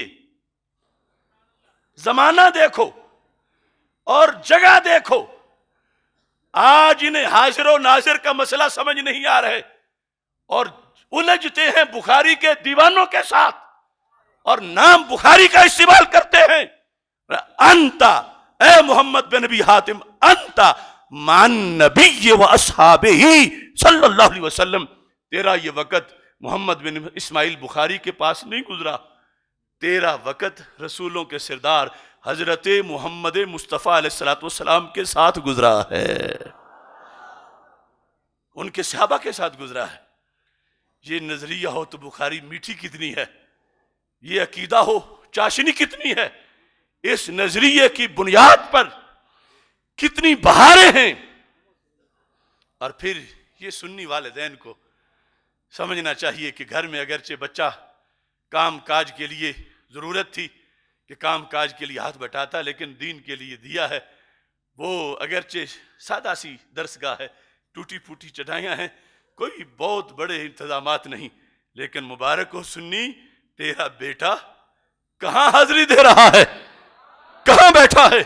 زمانہ دیکھو اور جگہ دیکھو. آج انہیں حاضر و ناظر کا مسئلہ سمجھ نہیں آ رہے اور الجھتے ہیں بخاری کے دیوانوں کے ساتھ اور نام بخاری کا استعمال کرتے ہیں. انت اے محمد بن ابی حاتم، انت مع النبی و اصحابہ صلی اللہ علیہ وسلم. تیرا یہ وقت محمد بن اسماعیل بخاری کے پاس نہیں گزرا، تیرا وقت رسولوں کے سردار حضرت محمد مصطفیٰ علیہ السلام کے ساتھ گزرا ہے، ان کے صحابہ کے ساتھ گزرا ہے. یہ نظریہ ہو تو بخاری میٹھی کتنی ہے، یہ عقیدہ ہو چاشنی کتنی ہے. اس نظریے کی بنیاد پر کتنی بہاریں ہیں. اور پھر یہ سنی والدین کو سمجھنا چاہیے کہ گھر میں اگرچہ بچہ کام کاج کے لیے ضرورت تھی کہ کام کاج کے لیے ہاتھ بٹاتا، لیکن دین کے لیے دیا ہے. وہ اگرچہ سادہ سی درسگاہ ہے، ٹوٹی پھوٹی چٹائیاں ہیں، کوئی بہت بڑے انتظامات نہیں، لیکن مبارک ہو سنی، تیرا بیٹا کہاں حاضری دے رہا ہے، کہاں بیٹھا ہے.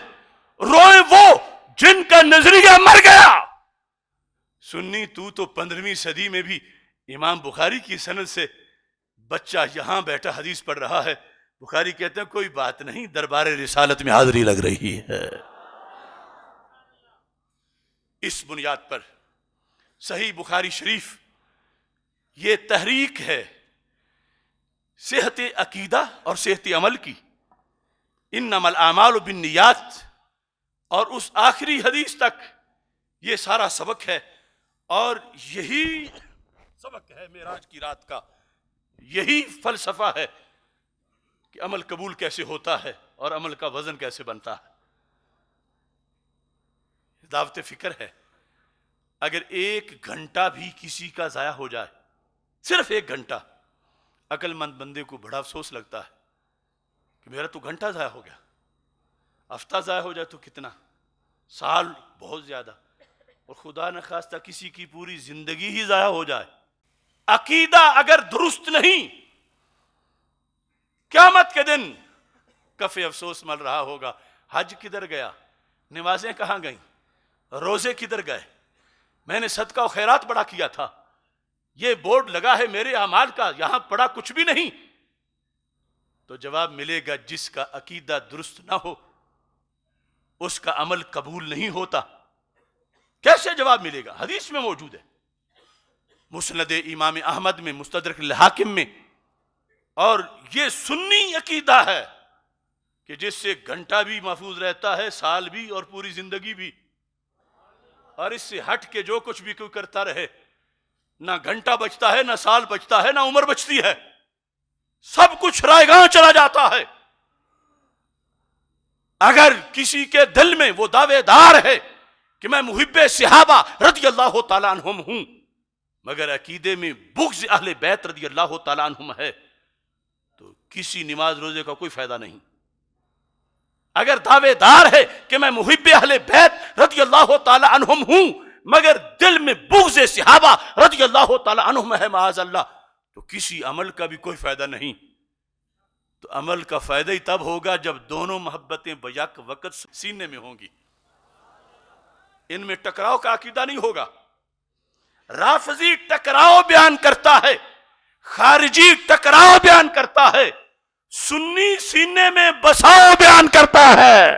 روئے وہ جن کا نظریہ مر گیا. سنی تو 15ویں صدی میں بھی امام بخاری کی سند سے بچہ یہاں بیٹھا حدیث پڑھ رہا ہے. بخاری کہتے ہیں کوئی بات نہیں، دربار رسالت میں حاضری لگ رہی ہے. اس بنیاد پر صحیح بخاری شریف یہ تحریک ہے صحت عقیدہ اور صحت عمل کی. انما الاعمال بالنیات، اور اس آخری حدیث تک یہ سارا سبق ہے، اور یہی سبق ہے معراج کی رات کا. یہی فلسفہ ہے کہ عمل قبول کیسے ہوتا ہے اور عمل کا وزن کیسے بنتا ہے. دعوت فکر ہے. اگر 1 گھنٹہ بھی کسی کا ضائع ہو جائے، صرف 1 گھنٹہ، عقل مند بندے کو بڑا افسوس لگتا ہے کہ میرا تو گھنٹہ ضائع ہو گیا. ہفتہ ضائع ہو جائے تو کتنا، سال بہت زیادہ، اور خدا نخواستہ کسی کی پوری زندگی ہی ضائع ہو جائے. عقیدہ اگر درست نہیں، قیامت کے دن کف افسوس مل رہا ہوگا. حج کدھر گیا، نمازیں کہاں گئیں، روزے کدھر گئے، میں نے صدقہ و خیرات بڑا کیا تھا، یہ بورڈ لگا ہے میرے اعمال کا، یہاں پڑا کچھ بھی نہیں. تو جواب ملے گا جس کا عقیدہ درست نہ ہو اس کا عمل قبول نہیں ہوتا. کیسے جواب ملے گا؟ حدیث میں موجود ہے، مسند امام احمد میں، مستدرک الحاکم میں. اور یہ سنی عقیدہ ہے کہ جس سے گھنٹہ بھی محفوظ رہتا ہے، سال بھی، اور پوری زندگی بھی. اور اس سے ہٹ کے جو کچھ بھی کوئی کرتا رہے، نہ گھنٹہ بچتا ہے، نہ سال بچتا ہے، نہ عمر بچتی ہے، سب کچھ رائیگاں چلا جاتا ہے. اگر کسی کے دل میں وہ دعوے دار ہے کہ میں محب صحابہ رضی اللہ تعالیٰ عنہم ہوں، مگر عقیدے میں بغض اہل بیت رضی اللہ تعالیٰ عنہم ہے تو کسی نماز روزے کا کوئی فائدہ نہیں۔ اگر دعوے دار ہے کہ میں محب اہل بیت رضی اللہ تعالیٰ عنہم ہوں مگر دل میں بغض صحابہ رضی اللہ تعالیٰ عنہم ہے معاذ اللہ، تو کسی عمل کا بھی کوئی فائدہ نہیں۔ تو عمل کا فائدہ ہی تب ہوگا جب دونوں محبتیں بیک وقت سینے میں ہوں گی، ان میں ٹکراؤ کا عقیدہ نہیں ہوگا۔ رافضی ٹکراؤ بیان کرتا ہے، خارجی ٹکراؤ بیان کرتا ہے، سنی سینے میں بساؤ بیان کرتا ہے۔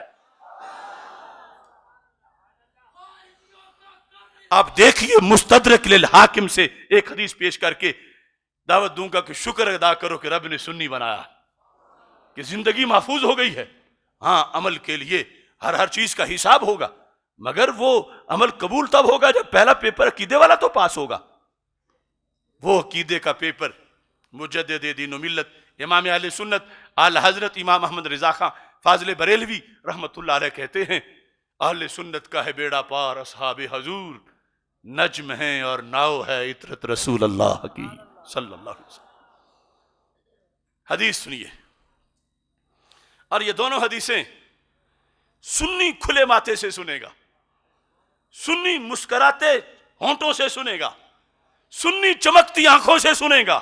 آپ دیکھیے مستدرک للحاکم سے ایک حدیث پیش کر کے دعوت دوں گا کہ شکر ادا کرو کہ رب نے سنی بنایا، کہ زندگی محفوظ ہو گئی ہے۔ ہاں عمل کے لیے ہر چیز کا حساب ہوگا، مگر وہ عمل قبول تب ہوگا جب پہلا پیپر عقیدے والا تو پاس ہوگا۔ وہ عقیدے کا پیپر مجدد دین و ملت امام اہل سنت اعلی حضرت امام احمد رضا خان فاضل بریلوی رحمت اللہ علیہ کہتے ہیں، اہل سنت کا ہے بیڑا پار اصحاب حضور، نجم ہیں اور ناؤ ہے عطرت رسول اللہ کی صلی اللہ علیہ وسلم۔ حدیث سنیے، اور یہ دونوں حدیثیں سنی کھلے ماتھے سے سنے گا، سنی مسکراتے ہونٹوں سے سنے گا، سنی چمکتی آنکھوں سے سنے گا۔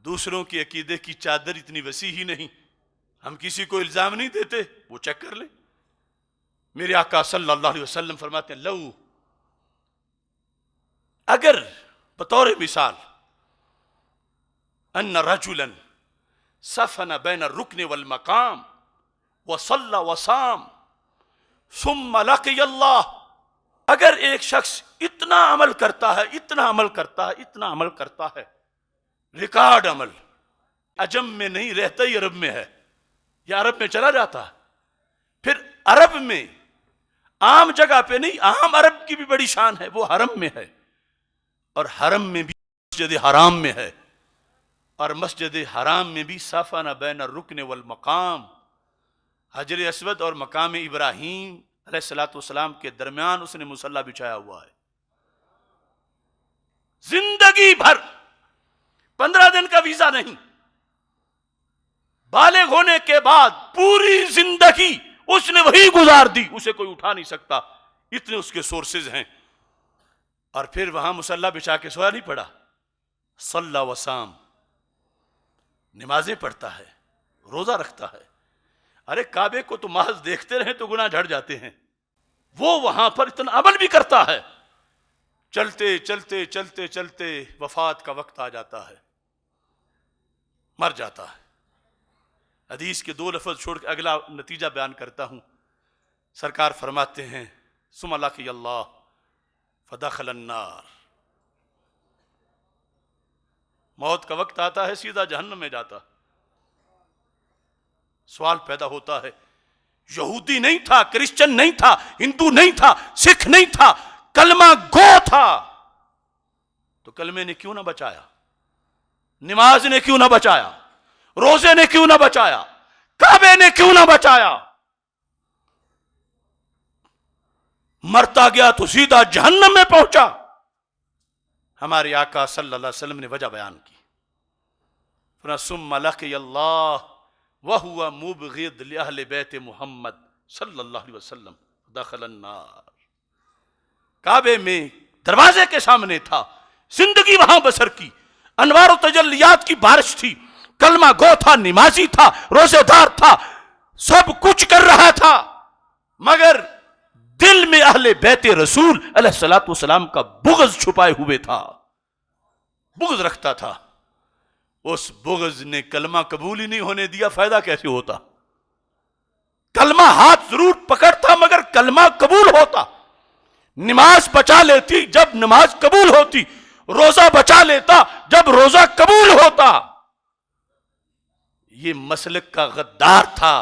دوسروں کی عقیدے کی چادر اتنی وسیع ہی نہیں، ہم کسی کو الزام نہیں دیتے، وہ چیک کر لیں۔ میرے آقا صلی اللہ علیہ وسلم فرماتے ہیں، لو اگر بطور مثال ان رجلا سفن بین الرکن والمقام وصلی وصام ثم لقی اللہ، اگر ایک شخص اتنا عمل کرتا ہے، اتنا عمل کرتا ہے، اتنا عمل کرتا ہے، ریکارڈ عمل، عجم میں نہیں رہتا ہی عرب میں ہے، یا عرب میں چلا جاتا ہے، پھر عرب میں عام جگہ پہ نہیں، عام عرب کی بھی بڑی شان ہے، وہ حرم میں ہے، اور حرم میں بھی مسجد حرام میں ہے، اور مسجد حرام میں بھی سفن بین الرکن والمقام، حجر اسود اور مقام ابراہیم علیہ السلام کے درمیان اس نے مصلی بچھایا ہوا ہے۔ زندگی بھر 15 دن کا ویزا نہیں، بالغ ہونے کے بعد پوری زندگی اس نے وہی گزار دی، اسے کوئی اٹھا نہیں سکتا، اتنے اس کے سورسز ہیں، اور پھر وہاں مصلی بچھا کے سویا نہیں پڑا، صلی وصام، نمازیں پڑھتا ہے، روزہ رکھتا ہے۔ ارے کعبے کو تو محض دیکھتے رہیں تو گناہ جھڑ جاتے ہیں، وہ وہاں پر اتنا عمل بھی کرتا ہے۔ چلتے چلتے چلتے چلتے وفات کا وقت آ جاتا ہے، مر جاتا ہے۔ حدیث کے 2 لفظ چھوڑ کے اگلا نتیجہ بیان کرتا ہوں۔ سرکار فرماتے ہیں، ثم لقی اللہ فدخل النار، موت کا وقت آتا ہے، سیدھا جہنم میں جاتا۔ سوال پیدا ہوتا ہے، یہودی نہیں تھا، کرسچن نہیں تھا، ہندو نہیں تھا، سکھ نہیں تھا، کلمہ گو تھا، تو کلمے نے کیوں نہ بچایا؟ نماز نے کیوں نہ بچایا؟ روزے نے کیوں نہ بچایا؟ کعبے نے کیوں نہ بچایا؟ مرتا گیا تو سیدھا جہنم میں پہنچا۔ ہمارے آقا صلی اللہ علیہ وسلم نے وجہ بیان کی، ثم لقی اللہ وَهُوَ مُبْغِضٌ لِأَهْلِ بَيْتِ محمد صلی اللہ علیہ وسلم دخل النار۔ کعبے میں دروازے کے سامنے تھا، زندگی وہاں بسر کی، انوار و تجلیات کی بارش تھی، کلمہ گو تھا، نمازی تھا، روزے دار تھا، سب کچھ کر رہا تھا، مگر دل میں اہل بیت رسول علیہ السلام کا بغض چھپائے ہوئے تھا، بغض رکھتا تھا۔ اس بغض نے کلمہ قبول ہی نہیں ہونے دیا، فائدہ کیسے ہوتا؟ کلمہ ہاتھ ضرور پکڑتا مگر کلمہ قبول ہوتا، نماز بچا لیتی جب نماز قبول ہوتی، روزہ بچا لیتا جب روزہ قبول ہوتا۔ یہ مسلک کا غدار تھا،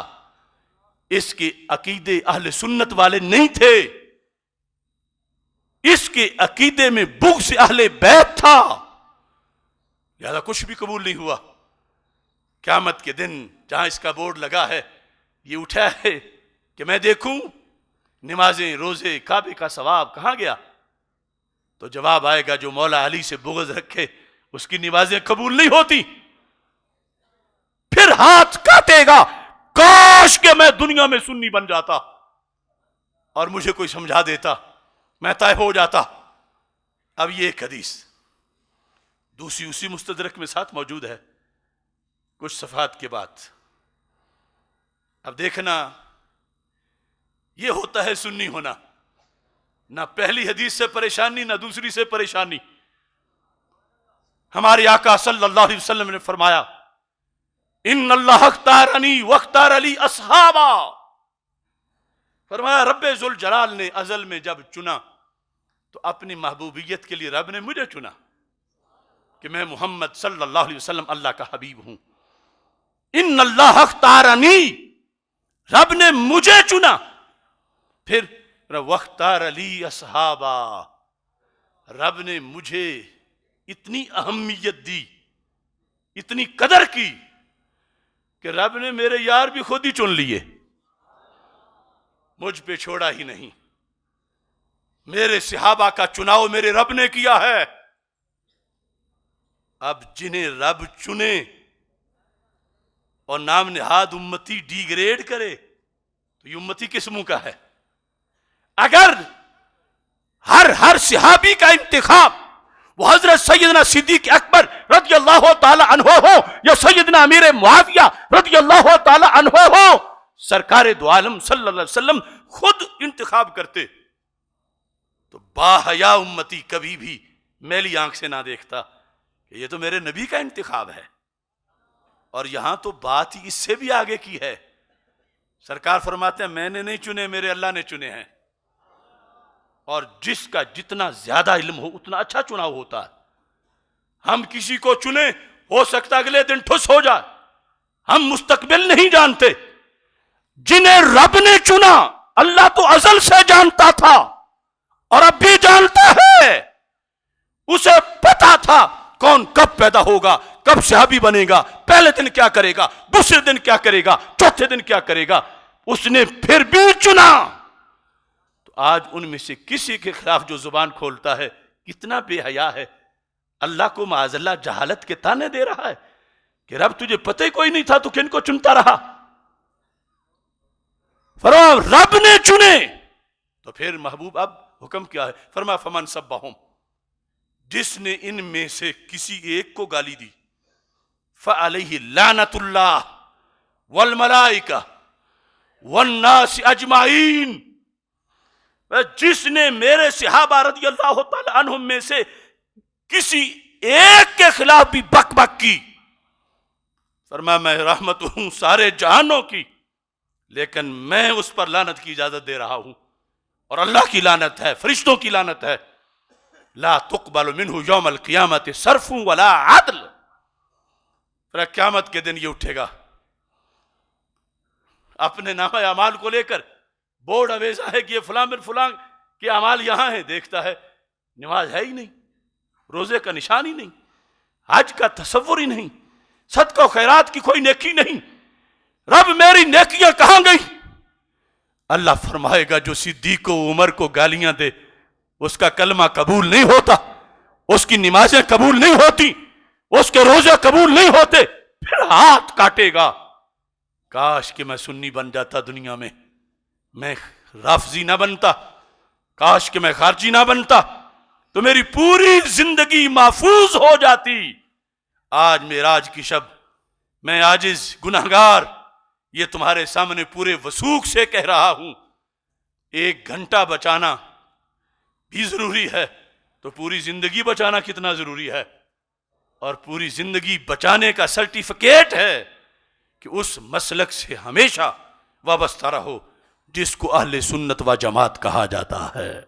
اس کے عقیدے اہل سنت والے نہیں تھے، اس کے عقیدے میں بغض اہل بیت تھا، لہذا کچھ بھی قبول نہیں ہوا۔ قیامت کے دن جہاں اس کا بورڈ لگا ہے، یہ اٹھا ہے کہ میں دیکھوں نمازیں، روزے، کعبے کا ثواب کہاں گیا؟ تو جواب آئے گا جو مولا علی سے بغض رکھے اس کی نمازیں قبول نہیں ہوتی. پھر ہاتھ کاٹے گا کاش کہ میں دنیا میں سنی بن جاتا اور مجھے کوئی سمجھا دیتا، میں طائف ہو جاتا. اب یہ ایک حدیث دوسری اسی مستدرک میں ساتھ موجود ہے کچھ صفحات کے بعد. اب دیکھنا یہ ہوتا ہے سنی ہونا، نہ پہلی حدیث سے پریشانی نہ دوسری سے پریشانی. ہمارے آقا صلی اللہ علیہ وسلم نے فرمایا ان اللہ اختارنی واختار علی اصحابا. فرمایا رب ذوالجلال نے ازل میں جب چنا تو اپنی محبوبیت کے لیے رب نے مجھے چنا کہ میں محمد صلی اللہ علیہ وسلم اللہ کا حبیب ہوں. ان اللہ اختارنی، رب نے مجھے چنا. پھر واختار علی اصحابا، رب نے مجھے اتنی اہمیت دی، اتنی قدر کی کہ رب نے میرے یار بھی خود ہی چن لیے، مجھ پہ چھوڑا ہی نہیں. میرے صحابہ کا چناؤ میرے رب نے کیا ہے. اب جنہیں رب چنے اور نام نہاد امتی ڈی گریڈ کرے تو یہ امتی کس منہ کا ہے؟ اگر ہر صحابی کا انتخاب وہ حضرت سیدنا صدیق اکبر رضی اللہ تعالی عنہ ہو یا سیدنا امیر معاویہ رضی اللہ تعالی عنہ ہو، سرکار دو عالم صلی اللہ علیہ وسلم خود انتخاب کرتے تو باحیا امتی کبھی بھی میلی آنکھ سے نہ دیکھتا کہ یہ تو میرے نبی کا انتخاب ہے. اور یہاں تو بات ہی اس سے بھی آگے کی ہے. سرکار فرماتے ہیں میں نے نہیں چنے، میرے اللہ نے چنے ہیں. اور جس کا جتنا زیادہ علم ہو اتنا اچھا چناؤ ہوتا ہے. ہم کسی کو چنے ہو سکتا اگلے دن ٹھس ہو جائے، ہم مستقبل نہیں جانتے. جنہیں رب نے چنا اللہ تو ازل سے جانتا تھا اور اب بھی جانتا ہے. اسے پتا تھا کون کب پیدا ہوگا، کب صحابی بنے گا، پہلے دن کیا کرے گا، دوسرے دن کیا کرے گا، چوتھے دن کیا کرے گا. اس نے پھر بھی چنا. تو آج ان میں سے کسی کے خلاف جو زبان کھولتا ہے کتنا بے حیا ہے. اللہ کو معاذ اللہ جہالت کے تانے دے رہا ہے کہ رب تجھے پتہ ہی کوئی نہیں تھا تو کن کو چنتا رہا. فرمایا رب نے چنے تو پھر محبوب اب حکم کیا ہے؟ فرمایا فمن سبہم، جس نے ان میں سے کسی ایک کو گالی دی فعلیہ لعنت اللہ والملائکہ والناس اجمعین. جس نے میرے صحابہ رضی اللہ تعالی عنہم میں سے کسی ایک کے خلاف بھی بک بک کی، فرمایا میں رحمت ہوں سارے جہانوں کی، لیکن میں اس پر لعنت کی اجازت دے رہا ہوں. اور اللہ کی لعنت ہے، فرشتوں کی لعنت ہے. لا تقبل منہ یوم القیامت صرف ولا عدل. پھر قیامت کے دن یہ اٹھے گا اپنے نامہ اعمال کو لے کر، بورڈ اویزا ہے کہ یہ فلاں بن فلاں کے اعمال یہاں ہیں، دیکھتا ہے نماز ہے ہی نہیں، روزے کا نشان ہی نہیں، حج کا تصور ہی نہیں، صدقہ و خیرات کی کوئی نیکی نہیں. رب میری نیکیاں کہاں گئی؟ اللہ فرمائے گا جو صدیق و عمر کو گالیاں دے اس کا کلمہ قبول نہیں ہوتا، اس کی نمازیں قبول نہیں ہوتی، اس کے روزے قبول نہیں ہوتے. پھر ہاتھ کاٹے گا کاش کہ میں سنی بن جاتا دنیا میں رافضی نہ بنتا، کاش کہ میں خارجی نہ بنتا تو میری پوری زندگی محفوظ ہو جاتی. آج معراج کی شب میں عاجز گنہگار یہ تمہارے سامنے پورے وثوق سے کہہ رہا ہوں، 1 گھنٹہ بچانا بھی ضروری ہے تو پوری زندگی بچانا کتنا ضروری ہے. اور پوری زندگی بچانے کا سرٹیفکیٹ ہے کہ اس مسلک سے ہمیشہ وابستہ رہو جس کو اہل سنت و جماعت کہا جاتا ہے.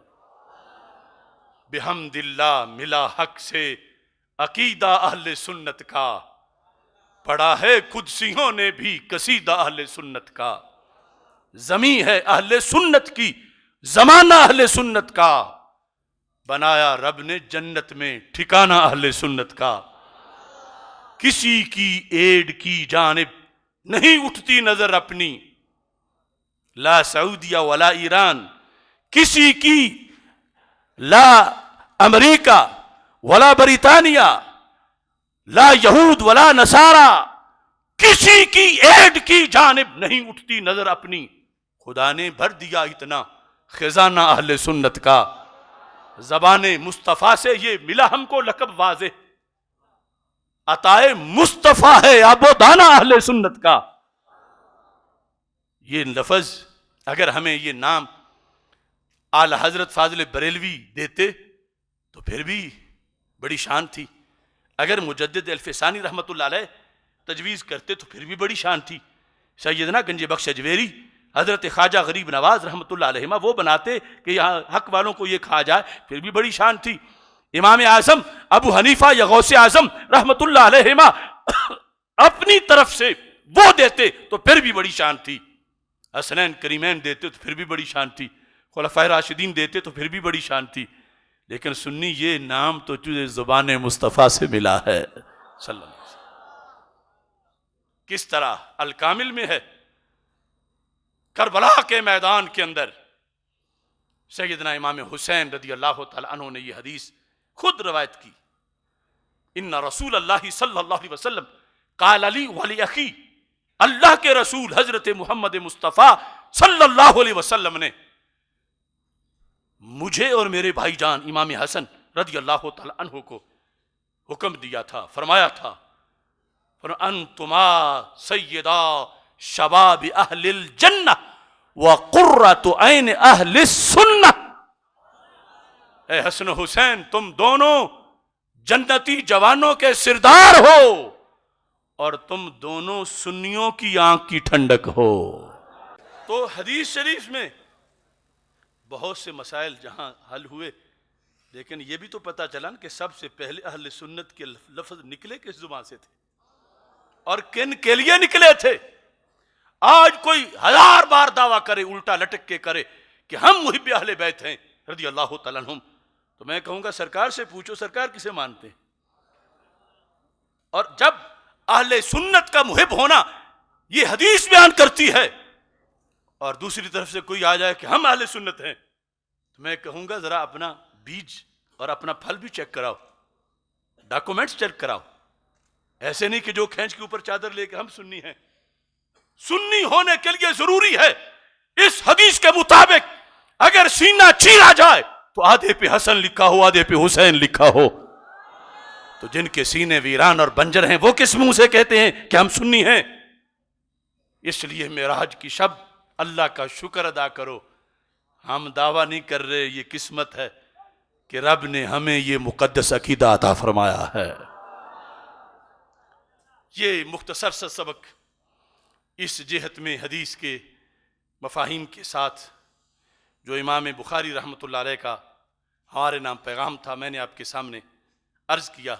بحمد اللہ ملا حق سے عقیدہ اہل سنت کا، پڑھا ہے قدسیوں نے بھی قصیدہ اہل سنت کا. زمین ہے اہل سنت کی، زمانہ اہل سنت کا، بنایا رب نے جنت میں ٹھکانہ اہل سنت کا. کسی کی ایڈ کی جانب نہیں اٹھتی نظر اپنی، لا سعودیہ ولا ایران، کسی کی لا امریکہ ولا بریطانیہ، لا یہود ولا نصارہ، کسی کی ایڈ کی جانب نہیں اٹھتی نظر اپنی۔ خدا نے بھر دیا اتنا خزانہ اہل سنت کا، زبان مصطفیٰ سے یہ ملا ہم کو لقب واضح، عطائے مصطفیٰ ہے آب و دانہ اہل سنت کا۔ یہ لفظ اگر ہمیں یہ نام اعلی حضرت فاضل بریلوی دیتے تو پھر بھی بڑی شان تھی، اگر مجدد الفسانی رحمت اللہ علیہ تجویز کرتے تو پھر بھی بڑی شان تھی، سیدنا گنج بخش اجویری، حضرت خواجہ غریب نواز رحمت اللہ علیہ وہ بناتے کہ یہاں حق والوں کو یہ کھا جائے، پھر بھی بڑی شان تھی، امام اعظم ابو حنیفہ یا غوث اعظم رحمت اللہ علیہ اپنی طرف سے وہ دیتے تو پھر بھی بڑی شان تھی، حسنین کریمین دیتے تو پھر بھی بڑی شان تھی، خلفائے راشدین دیتے تو پھر بھی بڑی شان تھی، لیکن سنی یہ نام تو تجھے زبان مصطفیٰ سے ملا ہے صلی اللہ علیہ وسلم۔ کس طرح الکامل میں ہے، کربلا کے میدان کے اندر سیدنا امام حسین رضی اللہ تعالی عنہ نے یہ حدیث خود روایت کی، ان رسول اللہ صلی اللہ علیہ وسلم قال علی ولی اخی، اللہ کے رسول حضرت محمد مصطفیٰ صلی اللہ علیہ وسلم نے مجھے اور میرے بھائی جان امام حسن رضی اللہ تعالی عنہ کو حکم دیا تھا، فرمایا تھا انتما سیدا شباب اہل الجنہ وقرۃ عین اہل السنہ، اے حسن حسین تم دونوں جنتی جوانوں کے سردار ہو اور تم دونوں سنیوں کی آنکھ کی ٹھنڈک ہو۔ تو حدیث شریف میں بہت سے مسائل جہاں حل ہوئے، لیکن یہ بھی تو پتہ چلا کہ سب سے پہلے اہل سنت کے لفظ نکلے کس زبان سے تھے اور کن کے لیے نکلے تھے۔ آج کوئی ہزار بار دعویٰ کرے، الٹا لٹک کے کرے کہ ہم محب اہل بیت ہیں رضی اللہ تعالیٰ عنہم، تو میں کہوں گا سرکار سے پوچھو سرکار کسے مانتے ہیں؟ اور جب اہل سنت کا محب ہونا یہ حدیث بیان کرتی ہے اور دوسری طرف سے کوئی آ جائے کہ ہم اہل سنت ہیں، تو میں کہوں گا ذرا اپنا بیج اور اپنا پھل بھی چیک کراؤ، ڈاکومنٹس چیک کراؤ، ایسے نہیں کہ جو کھینچ کے اوپر چادر لے کے ہم سنی ہیں۔ سنی ہونے کے لیے ضروری ہے اس حدیث کے مطابق اگر سینہ چیرا جائے تو آدھے پہ حسن لکھا ہو آدھے پہ حسین لکھا ہو، تو جن کے سینے ویران اور بنجر ہیں وہ کس منہ سے کہتے ہیں کہ ہم سنی ہیں؟ اس لیے معراج کی شب اللہ کا شکر ادا کرو، ہم دعویٰ نہیں کر رہے، یہ قسمت ہے کہ رب نے ہمیں یہ مقدس عقیدہ عطا فرمایا ہے۔ یہ مختصر سا سبق اس جہت میں حدیث کے مفاہیم کے ساتھ جو امام بخاری رحمۃ اللہ علیہ کا ہمارے نام پیغام تھا میں نے آپ کے سامنے عرض کیا،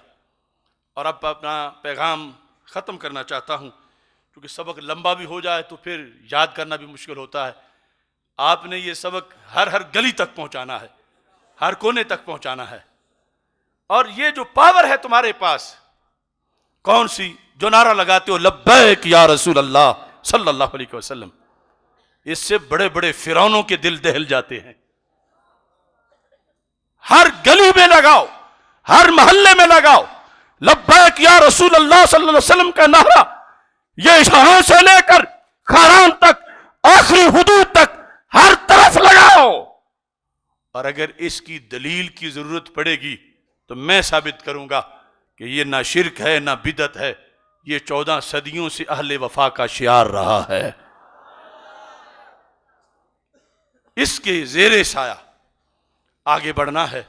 اور اب اپنا پیغام ختم کرنا چاہتا ہوں کیونکہ سبق لمبا بھی ہو جائے تو پھر یاد کرنا بھی مشکل ہوتا ہے۔ آپ نے یہ سبق ہر گلی تک پہنچانا ہے، ہر کونے تک پہنچانا ہے، اور یہ جو پاور ہے تمہارے پاس کون سی، جو نعرہ لگاتے ہو لبیک یا رسول اللہ صلی اللہ علیہ وسلم، اس سے بڑے بڑے فرعونوں کے دل دہل جاتے ہیں۔ ہر گلی میں لگاؤ، ہر محلے میں لگاؤ لبیک یا رسول اللہ صلی اللہ علیہ وسلم کا نعرہ، یہ یہاں سے لے کر خاران تک آخری حدود تک ہر طرف لگاؤ، اور اگر اس کی دلیل کی ضرورت پڑے گی تو میں ثابت کروں گا کہ یہ نہ شرک ہے نہ بدعت ہے، یہ 14 صدیوں سے اہل وفا کا شعار رہا ہے۔ اس کے زیر سایہ آگے بڑھنا ہے۔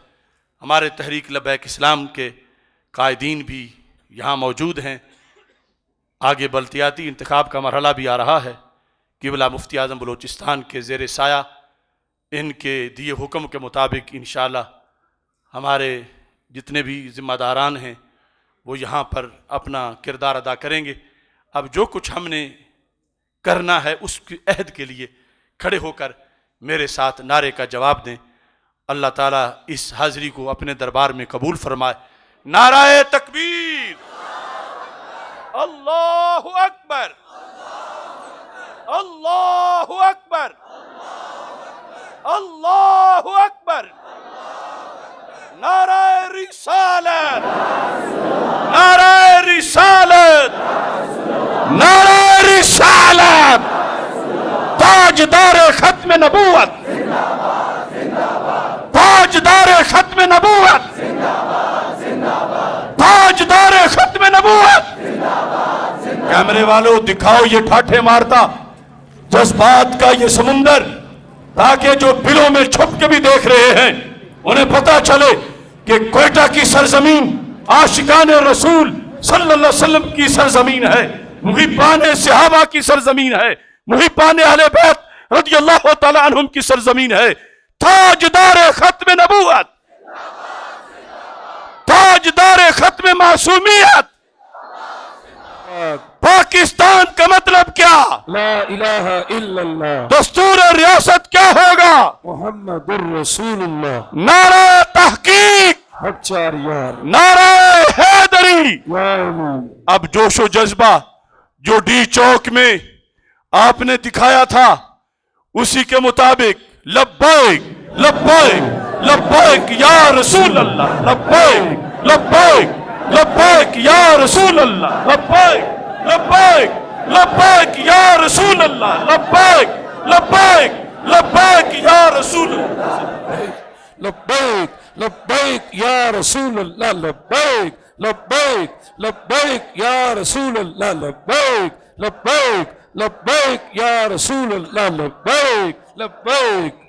ہمارے تحریک لبیک اسلام کے قائدین بھی یہاں موجود ہیں، آگے بلدیاتی انتخاب کا مرحلہ بھی آ رہا ہے، قبلہ مفتی اعظم بلوچستان کے زیر سایہ ان کے دیے حکم کے مطابق انشاءاللہ ہمارے جتنے بھی ذمہ داران ہیں وہ یہاں پر اپنا کردار ادا کریں گے۔ اب جو کچھ ہم نے کرنا ہے اس کے عہد کے لیے کھڑے ہو کر میرے ساتھ نعرے کا جواب دیں۔ اللہ تعالیٰ اس حاضری کو اپنے دربار میں قبول فرمائے۔ نعرہ تکبیر، اللہ اکبر، اللہ اکبر، اللہ اکبر، نعرہ رسالت، نعرہ رسالت، نعرہ رسالت، تاجدار ختم نبوت، تاجدار ختم نبوت، تاجدار ختم نبوت۔ کیمرے والوں دکھاؤ یہ ٹھاٹھے مارتا جذبات کا یہ سمندر، تاکہ جو دلوں میں چھپ کے بھی دیکھ رہے ہیں انہیں پتہ چلے کہ کوئٹہ کی سرزمین عاشقان رسول صلی اللہ علیہ وسلم کی سرزمین ہے، محبان صحابہ کی سرزمین ہے، محبان اہل بیت رضی اللہ تعالی عنہم کی سرزمین ہے۔ تاجدار ختم نبوت، تاجدار ختم معصومیت، پاکستان کا مطلب کیا؟ لا الہ الا اللہ دستور ریاست کیا ہوگا؟ محمد الرسول اللہ نعرہ تحقیق، حق چار یار نعرہ حیدری۔ یا امام اب جوش و جذبہ جو ڈی چوک میں آپ نے دکھایا تھا اسی کے مطابق لبیک لبیک لبیک یا رسول اللہ، لبیک لبیک لبیک یا رسول اللہ، لبیک لبیک لبیک یا رسول اللہ، لبیک لبیک لبیک یا رسول اللہ، لبیک لبیک یا رسول اللہ، لبیک لبیک لبیک یا رسول اللہ، لبیک لبیک لبیک یا رسول اللہ، لبیک لبیک